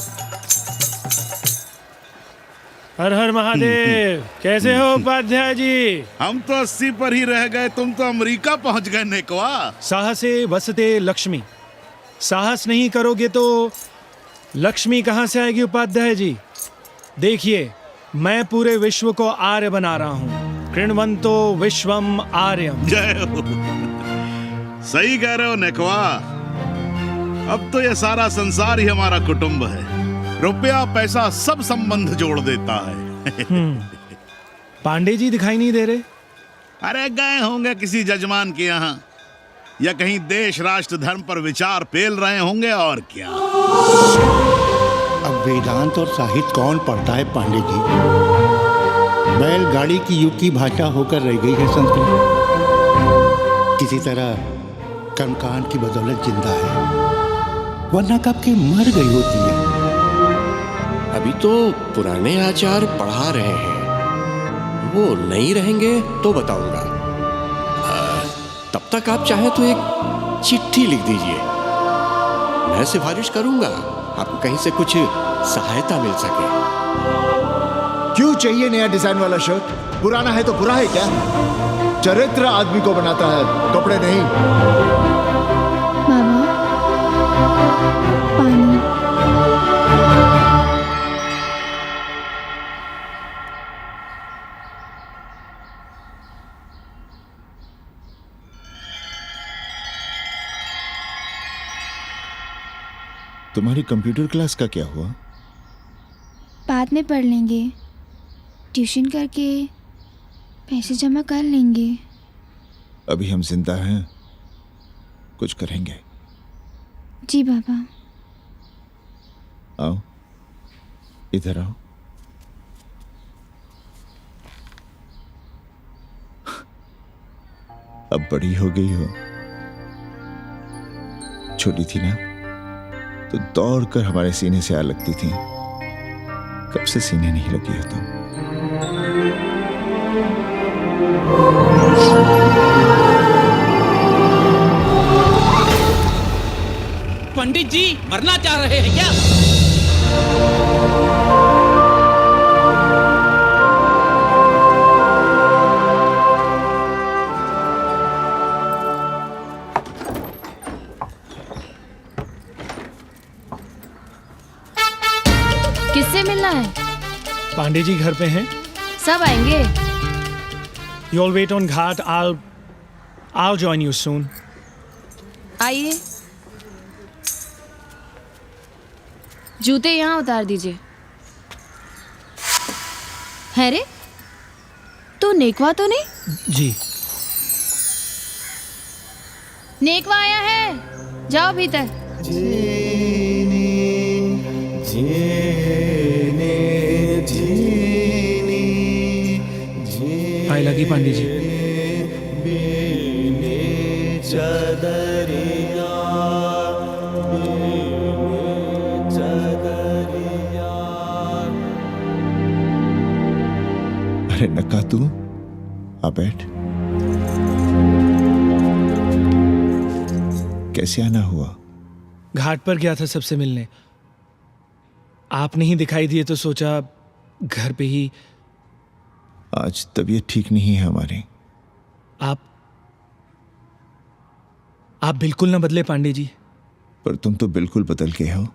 हर हर महादेव। कैसे हो उपाध्याय जी? हम तो 80 पर ही रह गए, तुम तो अमेरिका पहुंच गए नेकवा। साहसे वसते लक्ष्मी। साहस नहीं करोगे तो लक्ष्मी कहाँ से आएगी उपाध्याय जी? देखिए, मैं पूरे विश्व को आर्य बना रहा हूँ। कृण्वन्तो विश्वम आर्यम। जय हो। सही कह रहे हो नेकवा। अब तो ये सारा संसार ही हमारा कुटुंब है। रुपया पैसा सब संबंध जोड़ देता है। पांडे जी दिखाई नहीं दे रहे? अरे गए होंगे किसी जजमान के यहाँ, या कहीं देश राष्ट्र धर्म पर विचार पेल रहे होंगे, और क्या। अब वेदांत और साहित्य कौन पढ़ता है पांडे जी? बैलगाड़ी की युग की भाषा होकर रह गई है संस्कृत। किसी तरह कर्मकांड की बदौलत जिंदा है, वरना कब की मर गई होती है। अभी तो पुराने आचार पढ़ा रहे हैं, वो नहीं रहेंगे तो बताऊंगा। तब तक आप चाहे तो एक चिट्ठी लिख दीजिए, मैं सिफारिश करूंगा, आपको कहीं से कुछ सहायता मिल सके। क्यों चाहिए नया डिजाइन वाला शर्ट? पुराना है तो बुरा है क्या? चरित्र आदमी को बनाता है, कपड़े नहीं। मामा, पानी। तुम्हारी कंप्यूटर क्लास का क्या हुआ? बाद में पढ़ लेंगे, ट्यूशन करके पैसे जमा कर लेंगे। अभी हम जिंदा हैं, कुछ करेंगे। जी बाबा। आओ, इधर आओ। अब बड़ी हो गई हो। छोटी थी ना तो दौड़कर हमारे सीने से आ लगती थी। कब से सीने नहीं लगी हो तुम? पंडित जी मरना चाह रहे हैं क्या? किससे मिलना है? पांडे जी घर पे हैं? सब आएंगे। You all wait on Ghat. I'll join you soon. आइए, जूते यहाँ उतार दीजिए। है रे, तो नेकवा तो नहीं? जी। नेकवा आया है, जाओ भीतर। आए लगी पांडे जी। अरे नक्का तू आ बैठ। कैसे आना हुआ? घाट पर गया था सबसे मिलने। आप नहीं दिखाई दिए तो सोचा घर पे ही। आज तबीयत ठीक नहीं है हमारी। आप बिल्कुल ना बदले पांडे जी। पर तुम तो बिल्कुल बदल गए हो।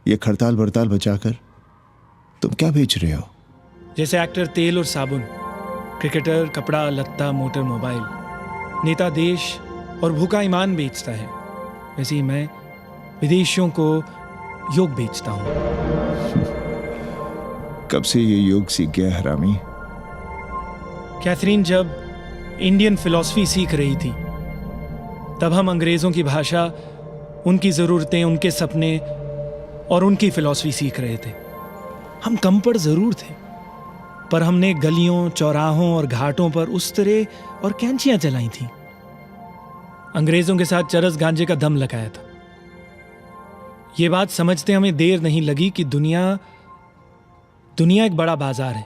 ये खड़ताल बड़ताल बचाकर तुम क्या बेच रहे हो? जैसे एक्टर तेल और साबुन, क्रिकेटर कपड़ा लत्ता मोटर मोबाइल, नेता देश और भूखा ईमान बेचता है, वैसे ही मैं विदेशियों को योग बेचता हूं। कब से ये योग सीख गया हरामी? कैथरीन जब इंडियन फिलॉसफी सीख रही थी तब हम अंग्रेजों की भाषा, उनकी ज़रूरतें, उनके सपने और उनकी फिलॉसफी सीख रहे थे। हम कम पढ़ ज़रूर थे, पर हमने गलियों, चौराहों और घाटों पर उस्तरे और कैंचियां चलाई थीं। अंग्रेजों के साथ चरस गांजे का दम लगाया था। ये बात समझते हमें देर नहीं लगी कि दुनिया एक बड़ा बाजार है।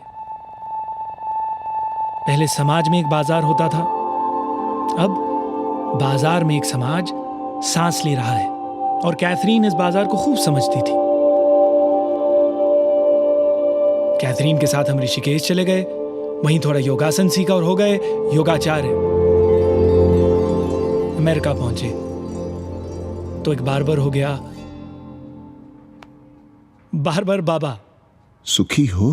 पहले समाज में एक बाजार होता था, अब बाजार में एक समाज सांस ले रहा है, और कैथरीन इस बाजार को खूब समझती थी। कैथरीन के साथ हम ऋषिकेश चले गए, वहीं थोड़ा योगासन सीखा और हो गए योगाचार्य। अमेरिका पहुंचे तो एक बार्बर हो गया, बार्बर बाबा। सुखी हो?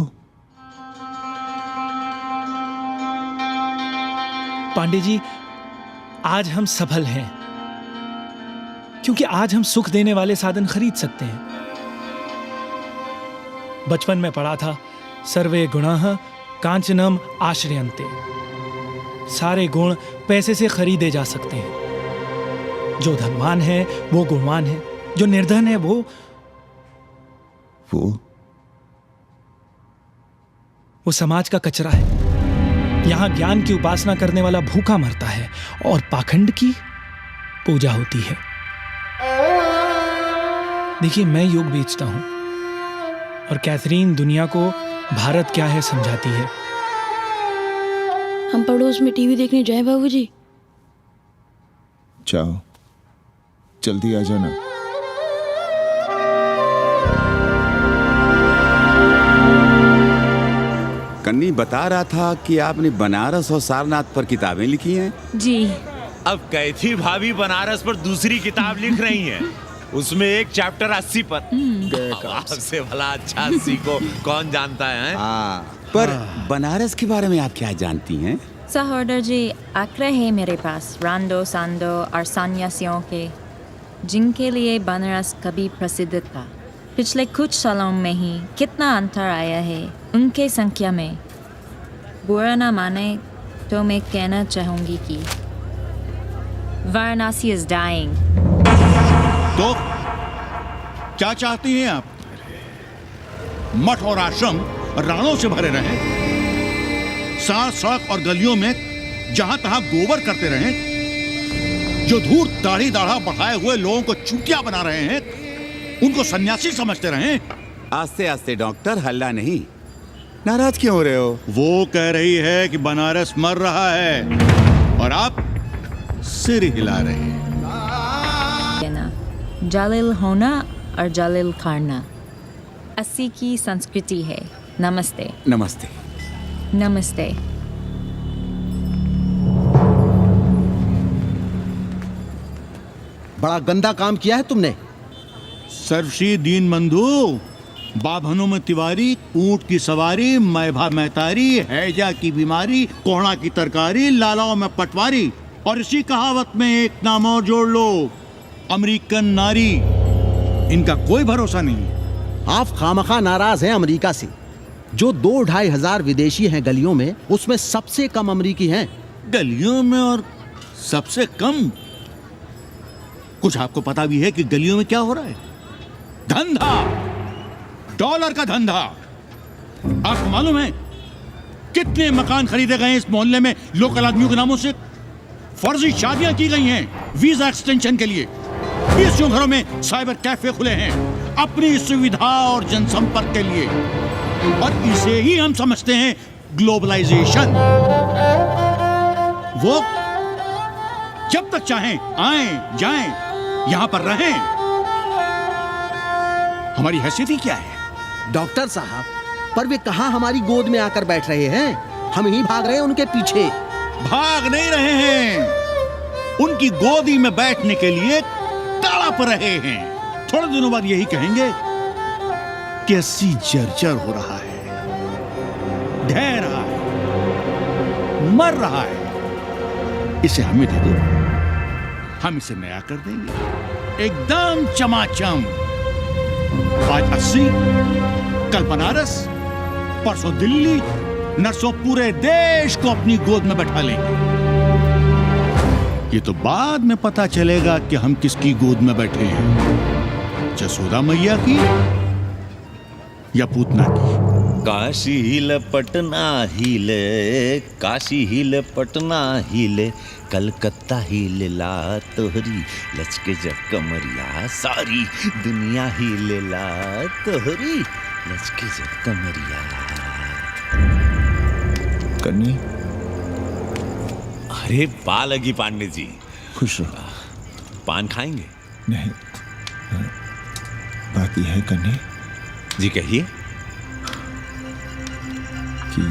पांडे जी, आज हम सफल हैं क्योंकि आज हम सुख देने वाले साधन खरीद सकते हैं। बचपन में पढ़ा था, सर्वे गुणाः कांचनम आश्रयन्ते। सारे गुण पैसे से खरीदे जा सकते हैं। जो धनवान है वो गुणवान है, जो निर्धन है वो समाज का कचरा है। यहां ज्ञान की उपासना करने वाला भूखा मरता है और पाखंड की पूजा होती है। देखिए, मैं योग बेचता हूं और कैथरीन दुनिया को भारत क्या है समझाती है। हम पड़ोस में टीवी देखने जाएं बाबूजी? जाओ, जल्दी आ जाना। कन्नी बता रहा था कि आपने बनारस और सारनाथ पर किताबें लिखी हैं। जी। अब कैथी भाभी बनारस पर दूसरी किताब लिख रही हैं। उसमें एक चैप्टर 80 पर। आपसे भला अच्छा 80 को कौन जानता है? पर बनारस के बारे में आप क्या जानती हैं? सहोदर जी, आंकड़े हैं मेरे पास रांडो सांडो और सन्यासियों के, जिनके लिए बनारस कभी प्रसिद्ध था। पिछले कुछ सालों में ही कितना अंतर आया है उनके संख्या में। बुरा ना माने तो मैं कहना चाहूंगी कि वाराणसी इज डाइंग। तो क्या चाहती हैं आप? मठ और आश्रम राणों से भरे रहें, सड़क सड़क और गलियों में जहां तहां गोबर करते रहें, जो धूर्त दाढ़ी दाढ़ा बढ़ाए हुए लोगों को चूतिया बना रहे हैं उनको सन्यासी समझते रहें। आस्ते आस्ते डॉक्टर, हल्ला नहीं। नाराज क्यों हो रहे हो? वो कह रही है कि बनारस मर रहा है और आप सिर हिला रहे हैं। जालिल होना और जालिल खाना 80 की संस्कृति है। नमस्ते। नमस्ते। नमस्ते। बड़ा गंदा काम किया है तुमने। सर्वश्री दीन बंधु, बाभनों में तिवारी, ऊंट की सवारी, मैभा मैतारी, हैजा की बीमारी, कोहड़ा की तरकारी, लालाओं में पटवारी, और इसी कहावत में एक नाम और जोड़ लो, अमेरिकन नारी। इनका कोई भरोसा नहीं। आप खामखा नाराज हैं अमेरिका से। जो 2-2.5 हजार विदेशी हैं गलियों में, उसमें सबसे कम अमेरिकी हैं। गलियों में और सबसे कम? कुछ आपको पता भी है कि गलियों में क्या हो रहा है? धंधा, डॉलर का धंधा। आपको मालूम है कितने मकान खरीदे गए इस मोहल्ले में लोकल आदमियों के नामों से? फर्जी शादियां की गई हैं वीजा एक्सटेंशन के लिए। 20 घरों में साइबर कैफे खुले हैं अपनी सुविधा और जनसंपर्क के लिए, और इसे ही हम समझते हैं ग्लोबलाइजेशन। वो जब तक चाहें आएं जाएं, यहां पर रहें। हमारी हैसियत ही क्या है? डॉक्टर साहब, पर वे कहां हमारी गोद में आकर बैठ रहे हैं? हम ही भाग रहे हैं उनके पीछे। भाग नहीं रहे हैं, उनकी गोदी में बैठने के लिए तड़प रहे हैं। थोड़े दिनों बाद यही कहेंगे कि अस्सी जर्जर हो रहा है, ढह रहा है, मर रहा है, इसे हमें दे दो, हम इसे नया कर देंगे एकदम चमाचम। आज 80, कल बनारस, परसों दिल्ली, नरसों पूरे देश को अपनी गोद में बैठा लेंगे। ये तो बाद में पता चलेगा कि हम किसकी गोद में बैठे हैं, जसोदा मैया की या पूतना की। काशी हिले पटना हिले, काशी हिले पटना हिले, कलकत्ता हिले ला तोहरी लचके जब कमरिया, सारी दुनिया हिले ला तोहरी लचके जब कमरिया। कन्नी, अरे पा लगी पांडे जी। खुश रहो। पान खाएंगे? नहीं, बात यह है कन्नी जी, कहिए। कि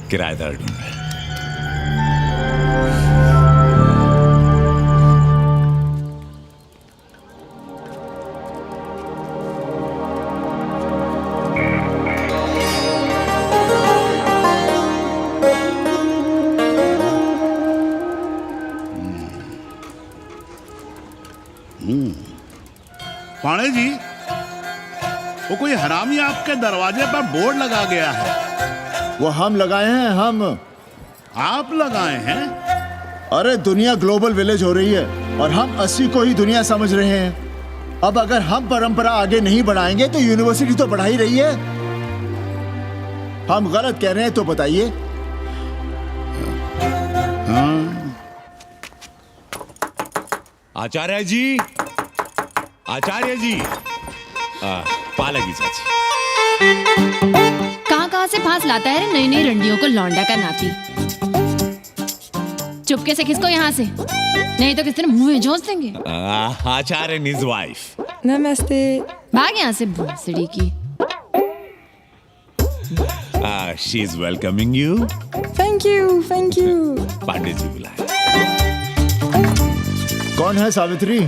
किराएदार ढूंढे। पाणे जी, वो कोई हरामी आपके दरवाजे पर बोर्ड लगा गया है। वो हम लगाए हैं। हम? आप लगाए हैं? अरे दुनिया ग्लोबल विलेज हो रही है और हम 80 को ही दुनिया समझ रहे हैं। अब अगर हम परंपरा आगे नहीं बढ़ाएंगे तो यूनिवर्सिटी तो बढ़ा ही रही है। हम गलत कह रहे हैं तो बताइए। आचार्य जी, आचार्य जी, पालगी चाची। कहां से फांस लाता है नई नई रंडियों को लौंडा का नाती। चुपके से खिसको यहाँ से, नहीं तो किस दिन मुंह में जोश देंगे। आचार्य and his wife। नमस्ते। भाग यहाँ से भोसड़ी की। She is welcoming you। Thank you, thank you। Pandey ji बुलाए। कौन है सावित्री?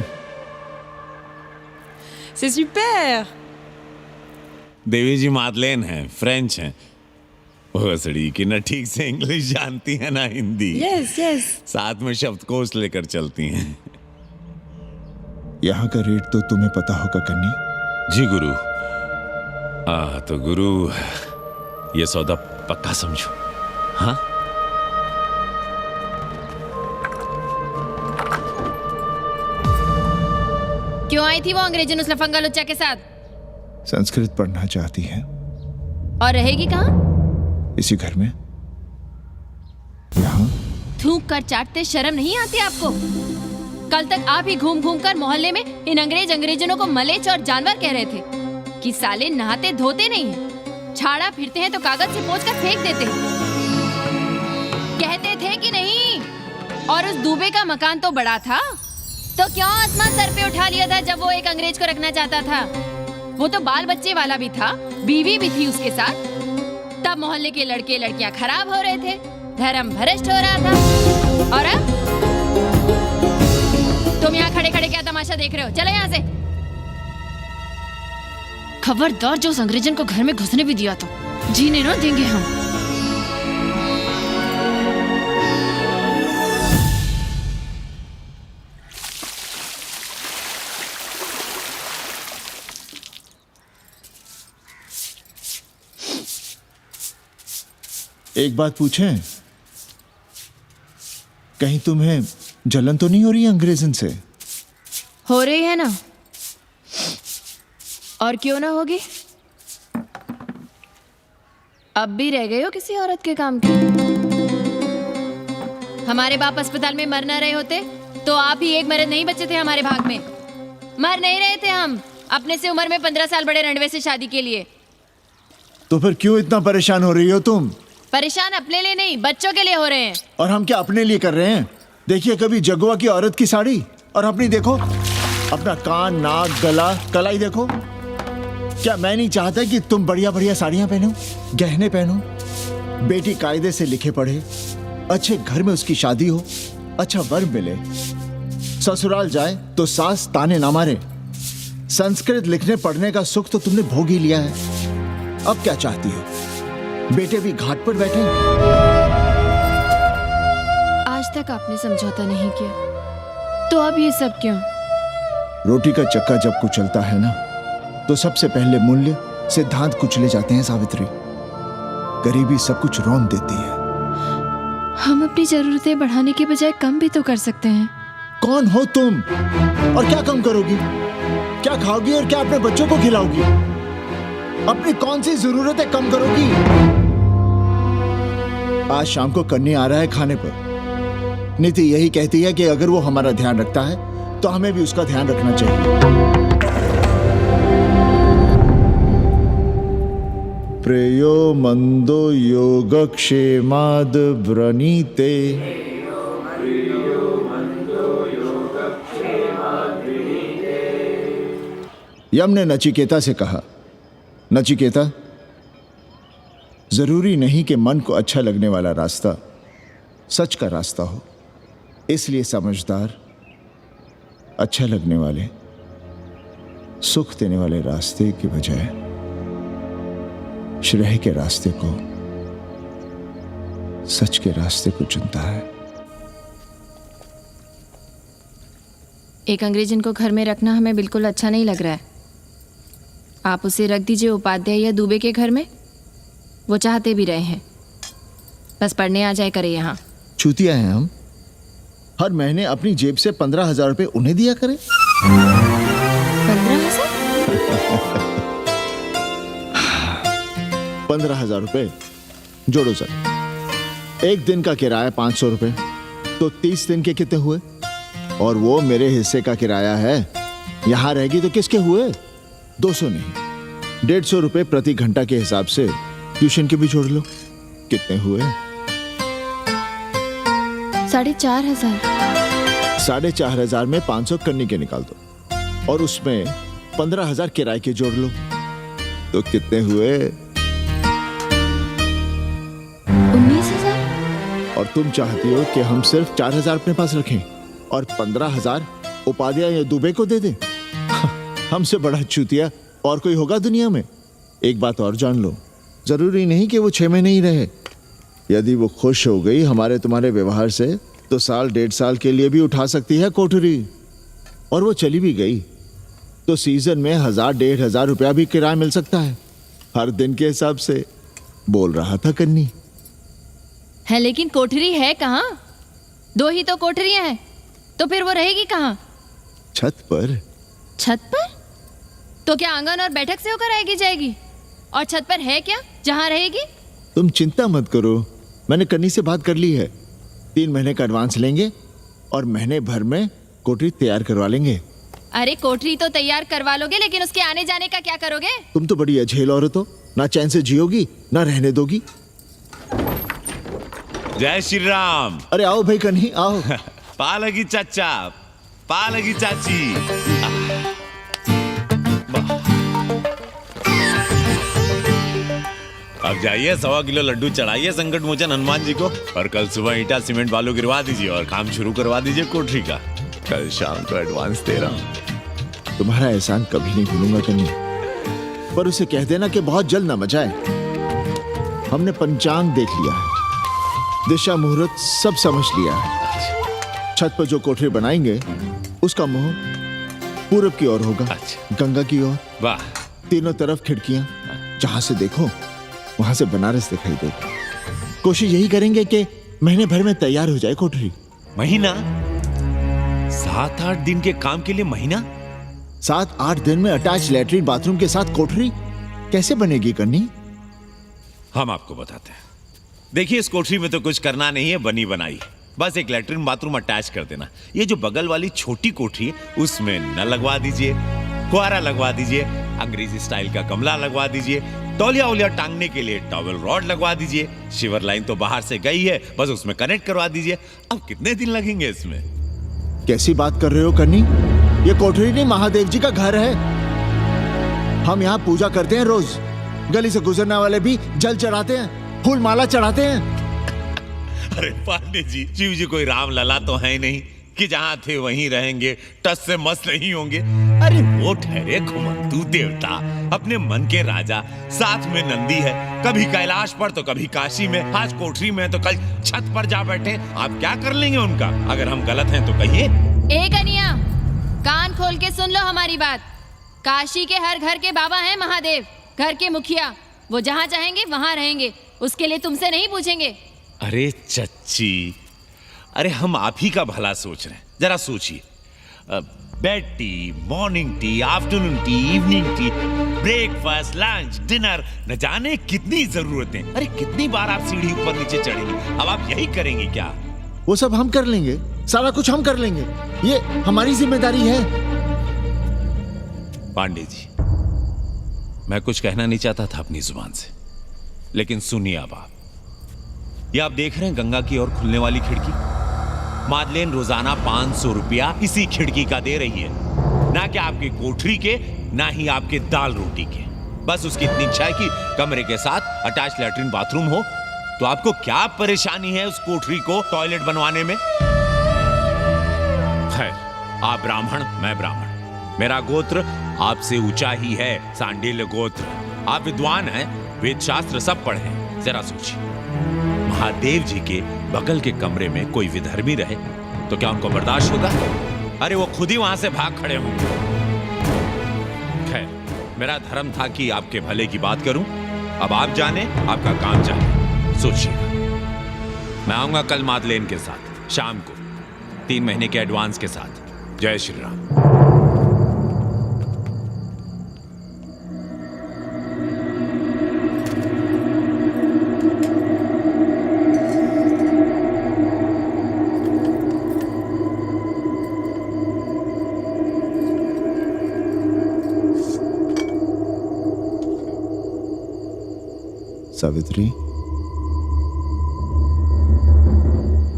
C'est super। देवी जी मादलेन हैं, फ्रेंच हैं। भोसड़ी की ना ठीक से इंग्लिश जानती है ना हिंदी। Yes, yes। साथ में शब्दकोश लेकर चलती हैं। यहाँ का रेट तो तुम्हें पता होगा कन्नी। जी गुरु। तो गुरु, ये सौदा पक्का समझो। हाँ, क्यों आई थी वो अंग्रेजन उस लफंगा लुच्चा के साथ? संस्कृत पढ़ना चाहती है। और रहेगी कहाँ? इसी घर में, यहाँ। थूक कर चाटते शर्म नहीं आती आपको? कल तक आप ही घूम घूम कर मोहल्ले में इन अंग्रेजनों को मलेच और जानवर कह रहे थे कि साले नहाते धोते नहीं हैं, छाड़ा फिरते हैं तो कागज से पोंछ कर फेंक देते हैं। कहते थे कि नहीं? और उस दूबे का मकान तो बड़ा था, तो क्यों आसमान सर पे उठा लिया था जब वो एक अंग्रेज को रखना चाहता था? वो तो बाल बच्चे वाला भी था, बीवी भी थी उसके साथ। तब मोहल्ले के लड़के लड़कियां खराब हो रहे थे, धर्म भ्रष्ट हो रहा था। और अब तुम यहाँ खड़े खड़े क्या तमाशा देख रहे हो? चलो यहाँ से। खबरदार, जो उस अंग्रेजन को घर में घुसने भी दिया तो जीने ना देंगे हम। एक बात पूछें, कहीं तुम्हें जलन तो नहीं हो रही अंग्रेजन से? हो रही है ना, और क्यों ना होगी? अब भी रह गए हो किसी औरत के काम की? हमारे बाप अस्पताल में मर ना रहे होते तो आप ही एक मर्द नहीं बचे थे हमारे भाग में। मर नहीं रहे थे हम अपने से उम्र में 15 साल बड़े रणवे से शादी के लिए। तो फिर क्यों इतना परेशान हो रही हो तुम? परेशान अपने लिए नहीं, बच्चों के लिए हो रहे हैं। और हम क्या अपने लिए कर रहे हैं? देखिए कभी जगुआ की औरत की साड़ी और अपनी देखो, अपना कान, नाक, गला, कलाई देखो। क्या मैं नहीं चाहता कि तुम बढ़िया बढ़िया साड़ियां पहनो, गहने पहनो, बेटी कायदे से लिखे पढ़े, अच्छे घर में उसकी शादी हो, अच्छा वर मिले, ससुराल जाए तो सास ताने ना मारे। संस्कृत लिखने पढ़ने का सुख तो तुमने भोग ही लिया है, अब क्या चाहती हो? बेटे भी घाट पर बैठे। आज तक आपने समझौता नहीं किया तो अब ये सब क्यों? रोटी का चक्का जब कुचलता है ना, तो सबसे पहले मूल्य सिद्धांत कुचले जाते हैं सावित्री। गरीबी सब कुछ रौंद देती है। हम अपनी जरूरतें बढ़ाने के बजाय कम भी तो कर सकते हैं। कौन हो तुम और क्या कम करोगी? क्या खाओगी और क्या अपने बच्चों को खिलाओगी? अपनी कौन सी जरूरतें कम करोगी? आज शाम को कन्नी आ रहा है खाने पर। नीति यही कहती है कि अगर वो हमारा ध्यान रखता है तो हमें भी उसका ध्यान रखना चाहिए। प्रेयो मंदो योगक्षेमाद व्रणीते। यम ने नचिकेता से कहा, नचिकेता, जरूरी नहीं कि मन को अच्छा लगने वाला रास्ता सच का रास्ता हो, इसलिए समझदार, अच्छा लगने वाले, सुख देने वाले रास्ते की बजाय श्रेय के रास्ते को, सच के रास्ते को चुनता है। एक अंग्रेजन को घर में रखना हमें बिल्कुल अच्छा नहीं लग रहा है। आप उसे रख दीजिए उपाध्याय या दुबे के घर में, वो चाहते भी रहे हैं, बस पढ़ने आ जाए करे यहाँ। चूतिया हैं हम, हर महीने अपनी जेब से 15,000 रुपए उन्हें दिया करें। 15,000 रुपए जोड़ो सर। एक दिन का किराया 500 रुपए, तो 30 दिन के कितने हुए? और वो मेरे हिस्से का किराया है, यहां रहेगी तो किसके हुए? 200 नहीं, 150 रुपए प्रति घंटा के हिसाब से ट्यूशन के भी जोड़ लो, कितने हुए? 4,500। 4,500 में 500 कन्नी के निकाल दो और उसमें 15,000 किराए के जोड़ लो, तो कितने हुए? 19,000। और तुम चाहती हो कि हम सिर्फ 4,000 अपने पास रखें और 15,000 उपाध्याय या दुबे को दे दें? हमसे बड़ा चूतिया और कोई होगा दुनिया में? एक बात और जान लो, जरूरी नहीं कि वो 6 महीने ही रहे। यदि वो खुश हो गई हमारे तुम्हारे व्यवहार से तो साल 1.5 साल के लिए भी उठा सकती है कोठरी। और वो चली भी गई तो सीजन में 1,000-1,500 रुपया भी किराया मिल सकता है, हर दिन के हिसाब से, बोल रहा था कन्नी। है लेकिन कोठरी है कहाँ? 2 ही तो कोठरियां हैं, तो फिर वो रहेगी कहाँ? छत पर। छत पर? तो क्या आंगन और बैठक से होकर आएगी जाएगी? और छत पर है क्या जहाँ रहेगी? तुम चिंता मत करो, मैंने कन्नी से बात कर ली है। 3 महीने का एडवांस लेंगे और महीने भर में कोठरी तैयार करवा लेंगे। अरे कोठरी तो तैयार करवा लोगे, लेकिन उसके आने जाने का क्या करोगे? तुम तो बड़ी अझेल औरत हो, ना चैन से जियोगी ना रहने दोगी। जय श्री राम। अरे आओ भाई कन्ही आओ। पालगी चाचा, पालगी चाची। अब जाइए 1.25 किलो लड्डू चढ़ाइए संकट मोचन हनुमान जी को और कल सुबह ईटा सीमेंट बालू गिरवा दीजिए और काम शुरू करवा दीजिए कोठरी का। कल शाम को एडवांस दे रहा हूँ। तुम्हारा एहसान कभी नहीं भूलूंगा कन्नी, पर उसे कह देना कि बहुत जल्द न मचाए। हमने पंचांग देख लिया है, दिशा मुहूर्त सब समझ लिया है। छत पर जो कोठरी बनाएंगे उसका मुंह पूरब की ओर होगा, गंगा की ओर। वाह। तीनों तरफ खिड़कियां, जहां से देखो वहां से बनारस दिखाई देगा। कोशिश यही करेंगे कि महीने भर में तैयार हो जाए कोठरी। महीना? 7-8 दिन के काम के लिए महीना? 7-8 दिन में अटैच लैट्रिन बाथरूम के साथ कोठरी कैसे बनेगी कन्नी? हम आपको बताते हैं। देखिए इस कोठरी में तो कुछ करना नहीं है, बनी बनाई। बस एक लैट्रिन बाथरूम अटैच कर देना। ये जो बगल वाली छोटी कोठरी है उसमें नल लगवा दीजिए, फुहारा लगवा दीजिए, अंग्रेजी स्टाइल का गमला लगवा दीजिए, तौलिया उलिया टांगने के लिए टॉवल रॉड लगवा दीजिए। शिवर लाइन तो बाहर से गई है, बस उसमें कनेक्ट करवा दीजिए। अब कितने दिन लगेंगे इसमें? कैसी बात कर रहे हो कन्नी? ये कोठरी नहीं, महादेव जी का घर है। हम यहाँ पूजा करते हैं रोज। गली से गुजरने वाले भी जल चढ़ाते हैं, फूल माला चढ़ाते हैं। अरे पांडे जी, शिव जी कोई राम लला तो है नहीं कि जहां थे वहीं रहेंगे, टस से मस्त नहीं होंगे। अरे वो ठहरे घुमंतू देवता, अपने मन के राजा, साथ में नंदी है, कभी कैलाश पर तो कभी काशी में, आज कोठरी में तो कल छत पर जा बैठे। आप क्या कर लेंगे उनका? अगर हम गलत हैं तो कहिए। ए कन्या, कान खोल के सुन लो हमारी बात। काशी के हर घर के बाबा हैं महादेव, घर के मुखिया। वो जहाँ चाहेंगे वहाँ रहेंगे, उसके लिए तुमसे नहीं पूछेंगे। अरे चच्ची, अरे हम आप ही का भला सोच रहे हैं। जरा सोचिए, bed tea, morning tea, afternoon T, evening tea, breakfast, lunch, dinner, न जाने कितनी जरूरतें। अरे कितनी बार आप सीढ़ी ऊपर नीचे चढ़ेंगे। अब आप यही करेंगे क्या? वो सब हम कर लेंगे, सारा कुछ हम कर लेंगे, ये हमारी जिम्मेदारी है। पांडे जी, मैं कुछ कहना नहीं चाहता था अपनी जुबान से, लेकिन सुनिए अब आप। ये आप देख रहे हैं गंगा की ओर खुलने वाली खिड़की? मादलेन रोजाना 500 रुपया इसी खिड़की का दे रही है, ना कि आपकी कोठरी के, ना ही आपके दाल रोटी के। बस उसकी इतनी इच्छा है कि कमरे के साथ अटैच लैट्रिन बाथरूम हो। तो आपको क्या परेशानी है उस कोठरी को टॉयलेट बनवाने में? खैर, आप ब्राह्मण, मैं ब्राह्मण, मेरा गोत्र आपसे ऊंचा ही है, सांडिल्य गोत्र। आप विद्वान हैं, वेद शास्त्र सब पढ़े हैं। जरा सोचिए, महादेव जी के बगल के कमरे में कोई विधर्मी रहे तो क्या उनको बर्दाश्त होगा? अरे वो खुद ही वहां से भाग खड़े होंगे। खैर, मेरा धर्म था कि आपके भले की बात करूं। अब आप जाने, आपका काम जाने। सोचिएगा, मैं आऊंगा कल मादलेन के साथ शाम को, 3 महीने के एडवांस के साथ। जय श्री राम। सावित्री,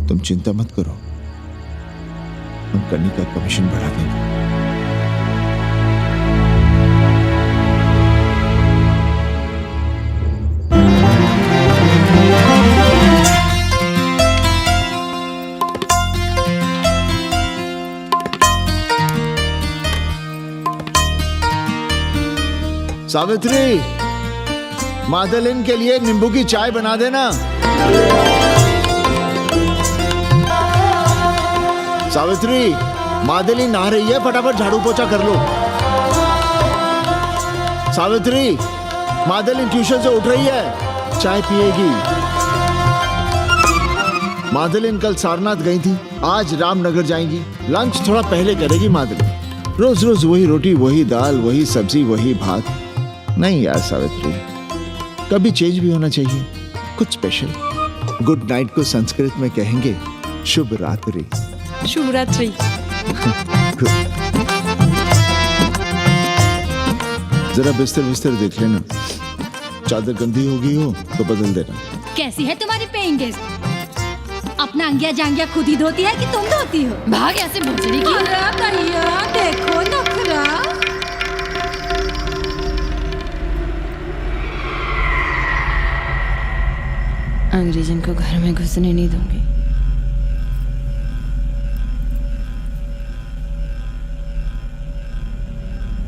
तुम चिंता मत करो, हम कन्नी का कमीशन बढ़ा देंगे। सावित्री, मादलिन के लिए नींबू की चाय बना देना। सावित्री, मादलिन नहा रही है, फटाफट झाड़ू पोछा कर लो। सावित्री, मादलिन ट्यूशन से उठ रही है, चाय पिएगी। मादलिन कल सारनाथ गई थी, आज रामनगर जाएंगी, लंच थोड़ा पहले करेगी मादलिन। रोज रोज वही रोटी, वही दाल, वही सब्जी, वही भात। नहीं यार सावित्री, कभी चेंज भी होना चाहिए, कुछ स्पेशल। गुड नाइट को संस्कृत में कहेंगे शुभ रात्रि। शुभ रात्रि। जरा बिस्तर बिस्तर देख लेना, चादर गंदी हो गई हो तो बदल देना। कैसी है तुम्हारी पेइंग गेस्ट? अपना अंगिया जांगिया खुद ही धोती है कि तुम धोती हो? भाग ऐसे भोसड़ी की। अरे भैया देखो नखरा। अंग्रेजन को घर में घुसने नहीं दूंगी।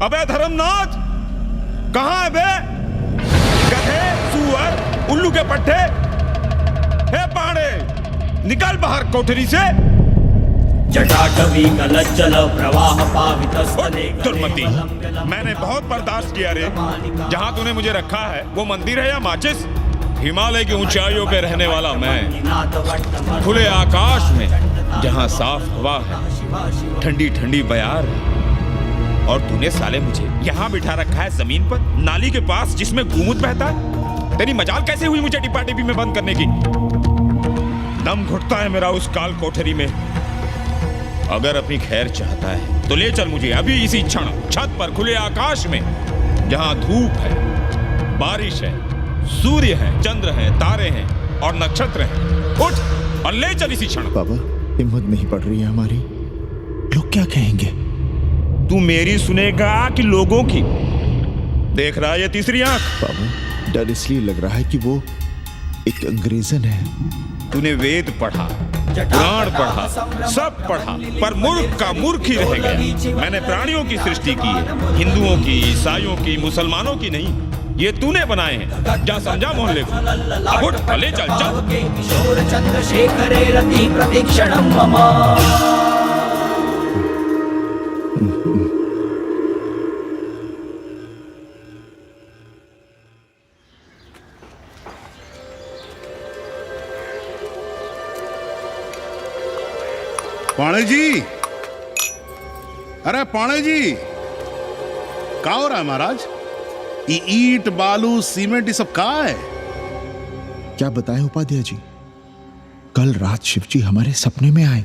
अबे धर्मनाथ, कहाँ है बे? गधे, सुअर, उल्लू के पट्टे। हे पांडे, निकल बाहर कोठरी से। जटाटवी कलज्जल प्रवाह पावितस्तने दुर्मति, मैंने बहुत बर्दाश्त किया रे। जहाँ तूने मुझे रखा है वो मंदिर है या माचिस? हिमालय की ऊंचाइयों पे रहने वाला मैं, खुले आकाश में जहाँ साफ हवा है, ठंडी ठंडी बयार है, और तूने साले मुझे यहाँ बिठा रखा है जमीन पर, नाली के पास जिसमें गोमूत्र बहता है। तेरी मजाल कैसे हुई मुझे टिपा टिपी में बंद करने की? दम घुटता है मेरा उस काल कोठरी में। अगर अपनी खैर चाहता है तो ले चल मुझे अभी इसी क्षण छत पर खुले आकाश में, जहां धूप है, बारिश है, सूर्य है, चंद्र है, तारे हैं और नक्षत्र हैं। उठ और ले चल इसी क्षण। बाबा, हिम्मत नहीं पड़ रही है हमारी। लोग क्या कहेंगे? तू मेरी सुनेगा कि लोगों की? देख रहा है ये तीसरी आंख? बाबा, डर इसलिए लग रहा है कि वो एक अंग्रेजन है। तूने वेद पढ़ा, पुराण पढ़ा, सब पढ़ा, पर मूर्ख का मूर्ख ही रह गया। मैंने प्राणियों की सृष्टि की है, हिंदुओं की, ईसाइयों की, मुसलमानों की नहीं। ये तूने बनाए हैं। जा समझा मोहल्ले को। अब उठ, ले चल चल। किशोर चंद्रशेखरे रति प्रतीक्षणं मम। पाणे जी, अरे पाणे जी, क्या हो रहा है महाराज? ये ईंट, बालू, सीमेंट, ये सब कहाँ है? क्या बताएं उपाध्याय जी, कल रात शिवजी हमारे सपने में आए।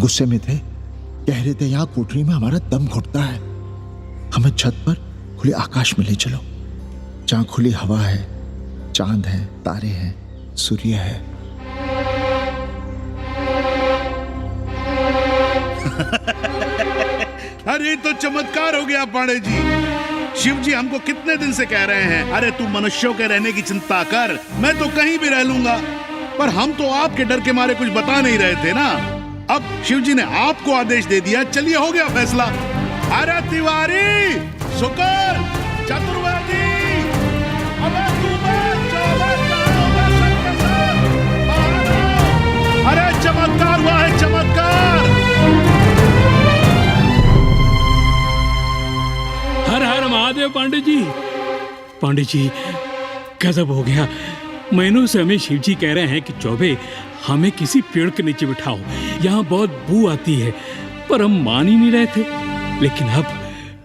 गुस्से में थे, कह रहे थे यहाँ कोठरी में हमारा दम घुटता है, हमें छत पर खुले आकाश में ले चलो, जहाँ खुली हवा है, चांद है, तारे हैं, सूर्य है। अरे तो चमत्कार हो गया पांडे जी। शिव जी हमको कितने दिन से कह रहे हैं, अरे तू मनुष्यों के रहने की चिंता कर, मैं तो कहीं भी रह लूंगा। पर हम तो आपके डर के मारे कुछ बता नहीं रहे थे ना। अब शिव जी ने आपको आदेश दे दिया, चलिए हो गया फैसला। अरे तिवारी, शुक्र, चतुर्वेदी, अरे चमत्कार हुआ है, चमत्कार। हर हर महादेव पांडे जी। पांडे जी, गजब हो गया। महीनों से हमें शिव जी कह रहे हैं कि चौबे हमें किसी पेड़ के नीचे बिठाओ, यहाँ बहुत बू आती है, पर हम मान ही नहीं रहे थे। लेकिन अब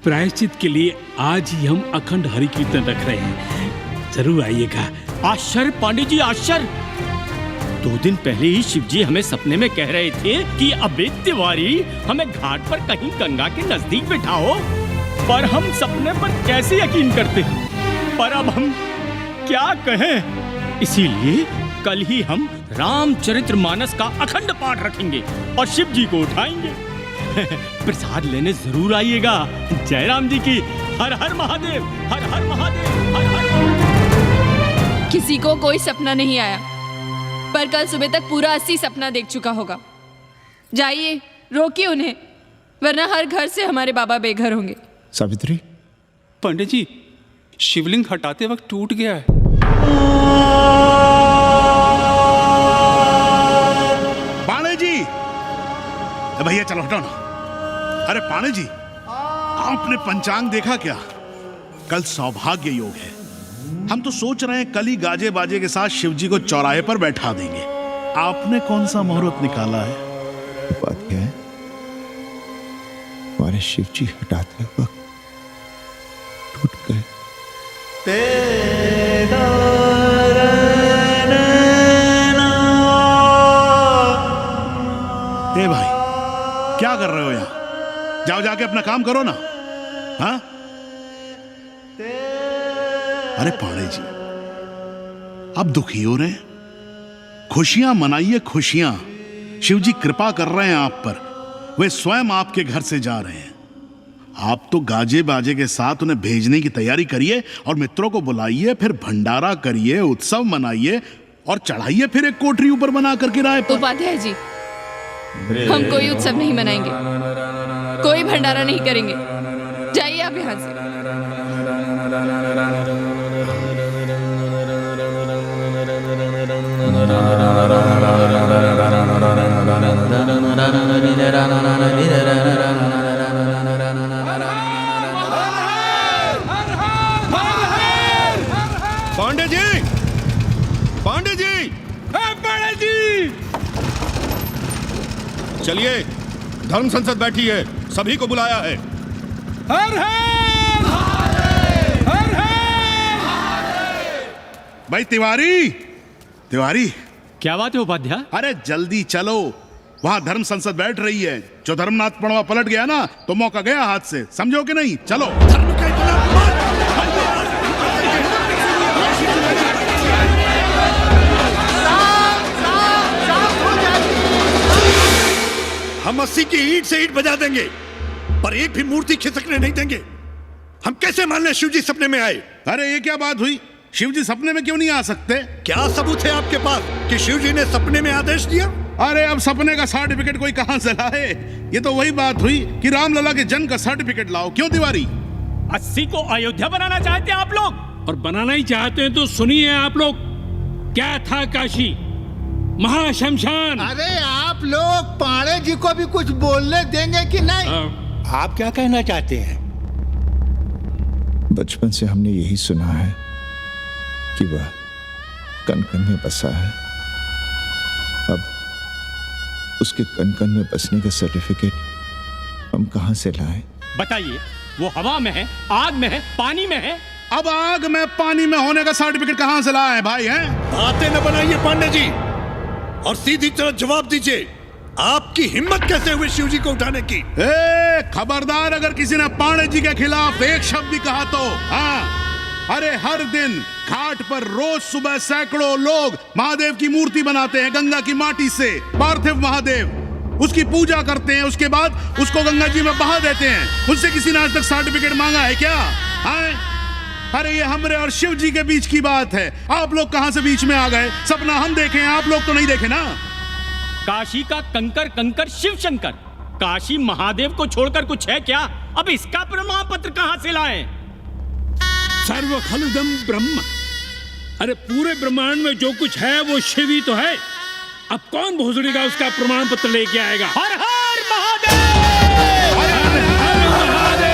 प्रायश्चित के लिए आज ही हम अखंड हरि कीर्तन रख रहे हैं, जरूर आइएगा। आश्चर्य पांडे जी, आश्चर्य। 2 दिन पहले ही शिवजी हमें सपने में कह रहे थे कि अबे तिवारी, हमें घाट पर कहीं गंगा के नजदीक बिठाओ, पर हम सपने पर कैसे यकीन करते? पर अब हम क्या कहें? इसीलिए कल ही हम रामचरितमानस का अखंड पाठ रखेंगे और शिव जी को उठाएंगे। प्रसाद लेने जरूर आइएगा। जय राम जी की। हर हर महादेव, हर हर महादेव, हर हर महादेव। किसी को कोई सपना नहीं आया, पर कल सुबह तक पूरा 80 सपना देख चुका होगा। जाइए, रोकिए उन्हें, वरना हर घर से हमारे बाबा बेघर होंगे। सावित्री, पंडित जी, शिवलिंग हटाते वक्त टूट गया है। पाणे जी, भैया चलो हटाओ ना। अरे पाणे जी, आपने पंचांग देखा क्या? कल सौभाग्य योग है। हम तो सोच रहे हैं कल ही गाजे बाजे के साथ शिवजी को चौराहे पर बैठा देंगे। आपने कौन सा मुहूर्त निकाला है? उपाध्याय, हमारे शिवजी हटाते वक्त टूट गए। ए भाई, क्या कर रहे हो यहाँ? जाओ जाके अपना काम करो ना। हाँ? अरे पाणे जी, अब दुखी हो रहे हैं? खुशियां मनाइए, खुशियां। शिवजी कृपा कर रहे हैं आप पर, वे स्वयं आपके घर से जा रहे हैं। आप तो गाजे बाजे के साथ उन्हें भेजने की तैयारी करिए और मित्रों को बुलाइए, फिर भंडारा करिए, उत्सव मनाइए, और चढ़ाइए फिर एक कोठरी ऊपर बना कर किराए पर। उपाध्याय जी, हम कोई उत्सव नहीं मनाएंगे, कोई भंडारा नहीं करेंगे। जाइए आप यहाँ से। पांडे जी, पांडे जी, पांडे जी, चलिए, धर्म संसद बैठी है, सभी को बुलाया है। हर हर हर हर। भाई तिवारी, तिवारी, क्या बात है उपाध्याय? अरे जल्दी चलो, वहां धर्म संसद बैठ रही है। जो धर्मनाथ पड़वा पलट गया ना तो मौका गया हाथ से, समझो कि नहीं? चलो। हम 80 की ईंट से ईंट बजा देंगे, पर एक भी मूर्ति खिसकने नहीं देंगे। हम कैसे मान लें शिव जी सपने में आए? अरे ये क्या बात हुई? शिव जी सपने में क्यों नहीं आ सकते? क्या सबूत है आपके पास कि शिव जी ने सपने में आदेश दिया? अरे अब सपने का सर्टिफिकेट कोई कहां से लाए? ये तो वही बात हुई कि रामलला के जन्म का सर्टिफिकेट लाओ। क्यों तिवारी? 80 को अयोध्या बनाना चाहते हैं आप लोग? और बनाना ही चाहते हैं तो सुनिए आप लोग, क्या था काशी? महाशमशान। अरे आप लोग पांडे जी को भी कुछ बोलने देंगे कि नहीं? आप क्या कहना चाहते हैं? बचपन से हमने यही सुना है कि वह कण कण में बसा है। अब उसके कण कण में बसने का सर्टिफिकेट हम कहां से लाएं? बताइए, वो हवा में है, आग में है, पानी में है? अब आग में पानी में होने का सर्टिफिकेट कहां से लाए भाई? हैं बातें न बनाइए पांडे जी, और सीधी तरह जवाब दीजिए, आपकी हिम्मत कैसे हुई शिव जी को उठाने की? खबरदार, अगर किसी ने पांडे जी के खिलाफ एक शब्द भी कहा तो। हाँ, अरे हर दिन घाट पर रोज सुबह सैकड़ों लोग महादेव की मूर्ति बनाते हैं गंगा की माटी से, पार्थिव महादेव। उसकी पूजा करते हैं, उसके बाद उसको गंगा जी में बहा देते हैं। उनसे किसी ने आज तक सर्टिफिकेट मांगा है क्या? अरे ये हमरे और शिव जी के बीच की बात है। आप लोग कहां से बीच में आ गए? सपना हम देखे हैं, आप लोग तो नहीं देखे ना। काशी का कंकर कंकर शिव शंकर, काशी महादेव को छोड़कर कुछ है क्या? अब इसका प्रमाण पत्र कहां से लाएं? सर्व खलुदम ब्रह्म। अरे पूरे ब्रह्मांड में जो कुछ है वो शिव ही तो है। अब कौन भोसड़ी का उसका प्रमाण पत्र लेके आएगा? हर हर महादेव, हर हर महादेव।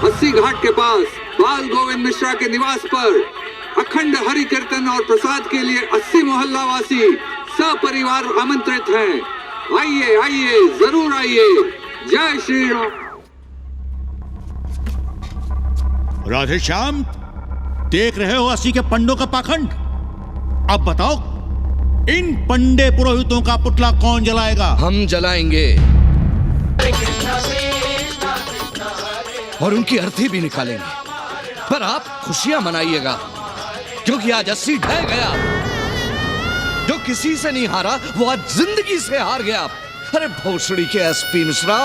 अस्सी घाट के पास बाल गोविंद मिश्रा के निवास पर अखंड हरि कीर्तन और प्रसाद के लिए 80 मोहल्ला वासी सपरिवार आमंत्रित हैं। आइए आइए, जरूर आइए। जय श्री राम। राधे श्याम, देख रहे हो 80 के पंडों का पाखंड? अब बताओ, इन पंडे पुरोहितों का पुतला कौन जलाएगा? हम जलाएंगे और उनकी अर्थी भी निकालेंगे, पर आप खुशियां मनाइएगा। क्योंकि आज 80 ढह गया। जो किसी से नहीं हारा वो आज जिंदगी से हार गया। अरे भोसड़ी के एसपी मिश्रा,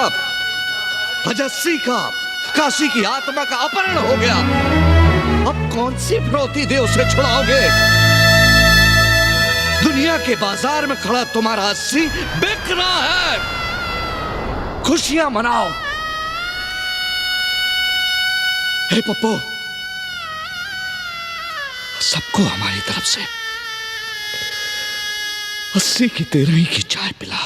आज 80 का काशी की आत्मा का अपहरण हो गया। अब कौन सी फिरौती दे उसे छुड़ाओगे? दुनिया के बाजार में खड़ा तुम्हारा 80 बिक रहा है। खुशियां मनाओ। हे पप्पू, सबको हमारी तरफ से 80 की 13 की चाय पिला।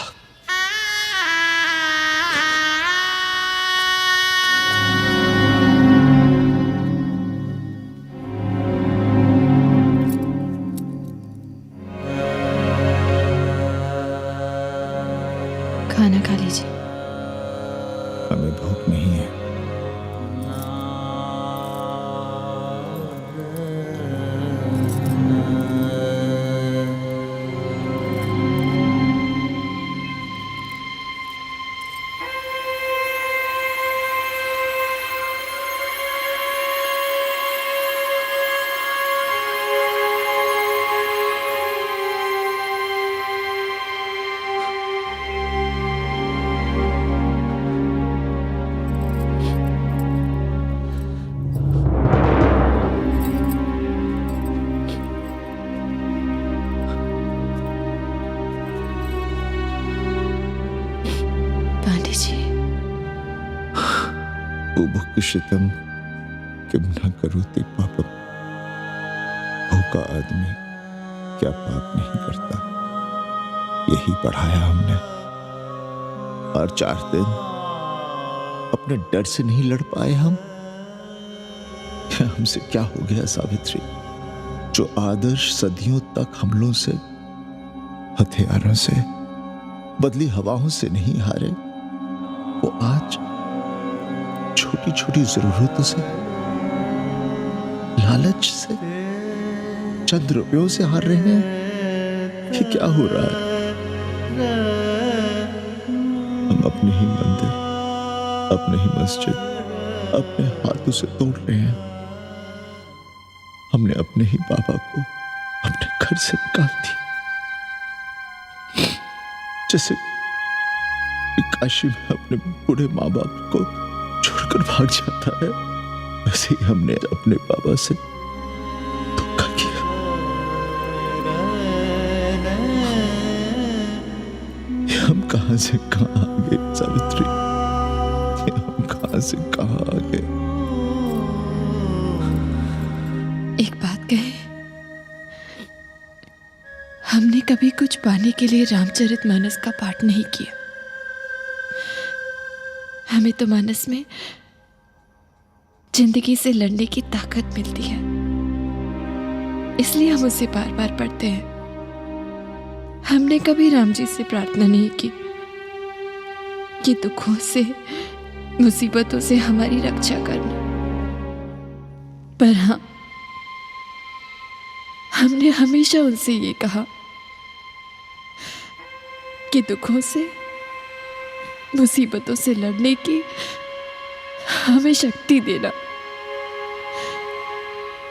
खाना खा लीजिए। हमें भूख नहीं है। शितम किम न करोति पापम। भूखा आदमी क्या पाप नहीं करता, यही पढ़ाया हमने। और 4 दिन अपने डर से नहीं लड़ पाए हम। हमसे क्या हो गया सावित्री? जो आदर्श सदियों तक हमलों से, हथियारों से, बदली हवाओं से नहीं हारे, वो आज छोटी छोटी जरूरतों से, लालच से, चंद रुपयों से हार रहे हैं। ये क्या हो रहा है? हम अपने ही मंदिर, अपने ही मस्जिद अपने हाथों से तोड़ रहे हैं। हमने अपने ही बाबा को अपने घर से निकाल दिया। जैसे काशी में अपने बूढ़े माँ बाप को छोड़कर भाग जाता है, वैसे ही हमने अपने बाबा से धोखा किया। ये हम कहां से कहां आ गए सावित्री? ये हम कहां से कहां आ गए? एक बात कहे, हमने कभी कुछ पाने के लिए रामचरितमानस का पाठ नहीं किया। हमें तो मानस में जिंदगी से लड़ने की ताकत मिलती है, इसलिए हम उसे बार बार पढ़ते हैं। हमने कभी राम जी से प्रार्थना नहीं की कि दुखों से, मुसीबतों से हमारी रक्षा करना। पर हाँ, हमने हमेशा उनसे ये कहा कि दुखों से, मुसीबतों से लड़ने की हमें शक्ति देना।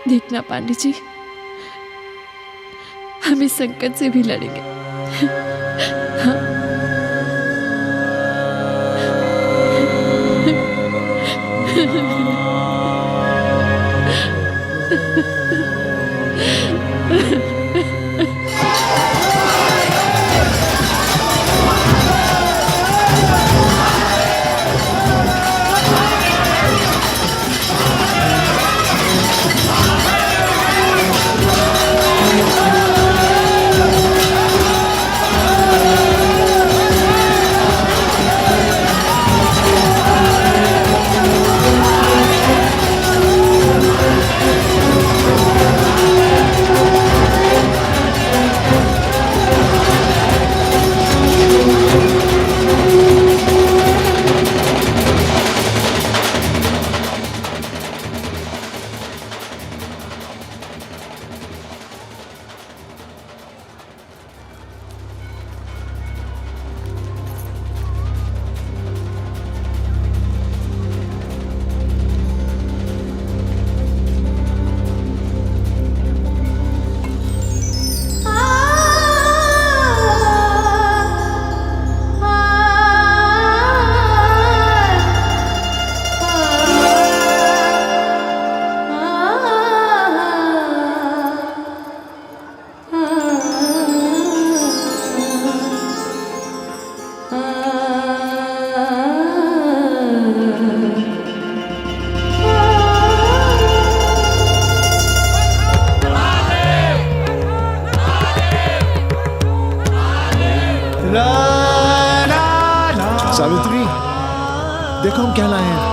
देखना पांडे जी, हम इस संकट से भी लड़ेंगे। हाँ। देखो हम क्या लाए हैं।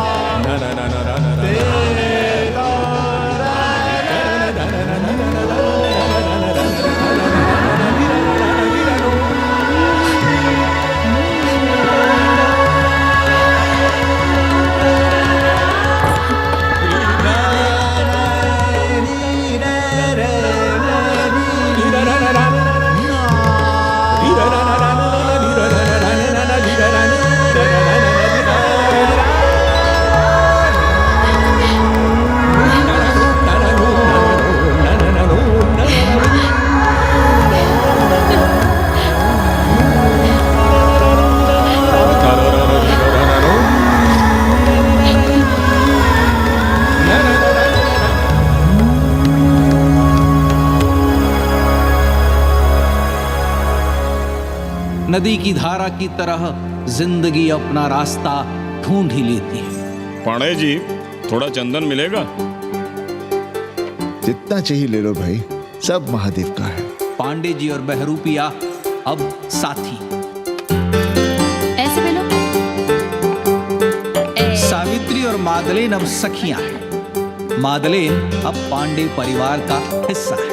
नदी की धारा की तरह जिंदगी अपना रास्ता ढूंढ ही लेती है। पांडे जी, थोड़ा चंदन मिलेगा? जितना चाहिए ले लो भाई, सब महादेव का है। पांडे जी और बहरूपिया अब साथी। ऐसे मिलो। सावित्री और मादलेन अब सखियां हैं। मादलेन अब पांडे परिवार का हिस्सा है।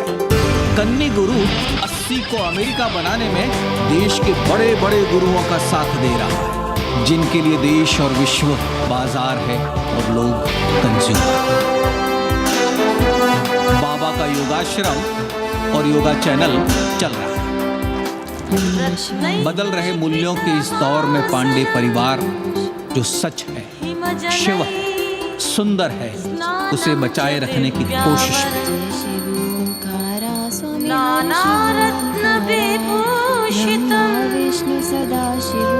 कन्नी गुरु 80 को अमेरिका बनाने में देश के बड़े बड़े गुरुओं का साथ दे रहा है, जिनके लिए देश और विश्व बाजार है और लोग कंज्यूमर। बाबा का योगाश्रम और योगा चैनल चल रहा है। बदल रहे मूल्यों के इस दौर में पांडे परिवार जो सच है, शिव है, सुंदर है, उसे बचाए रखने की कोशिश में। नाना रत्न विभूषितम् विष्णु सदाशिव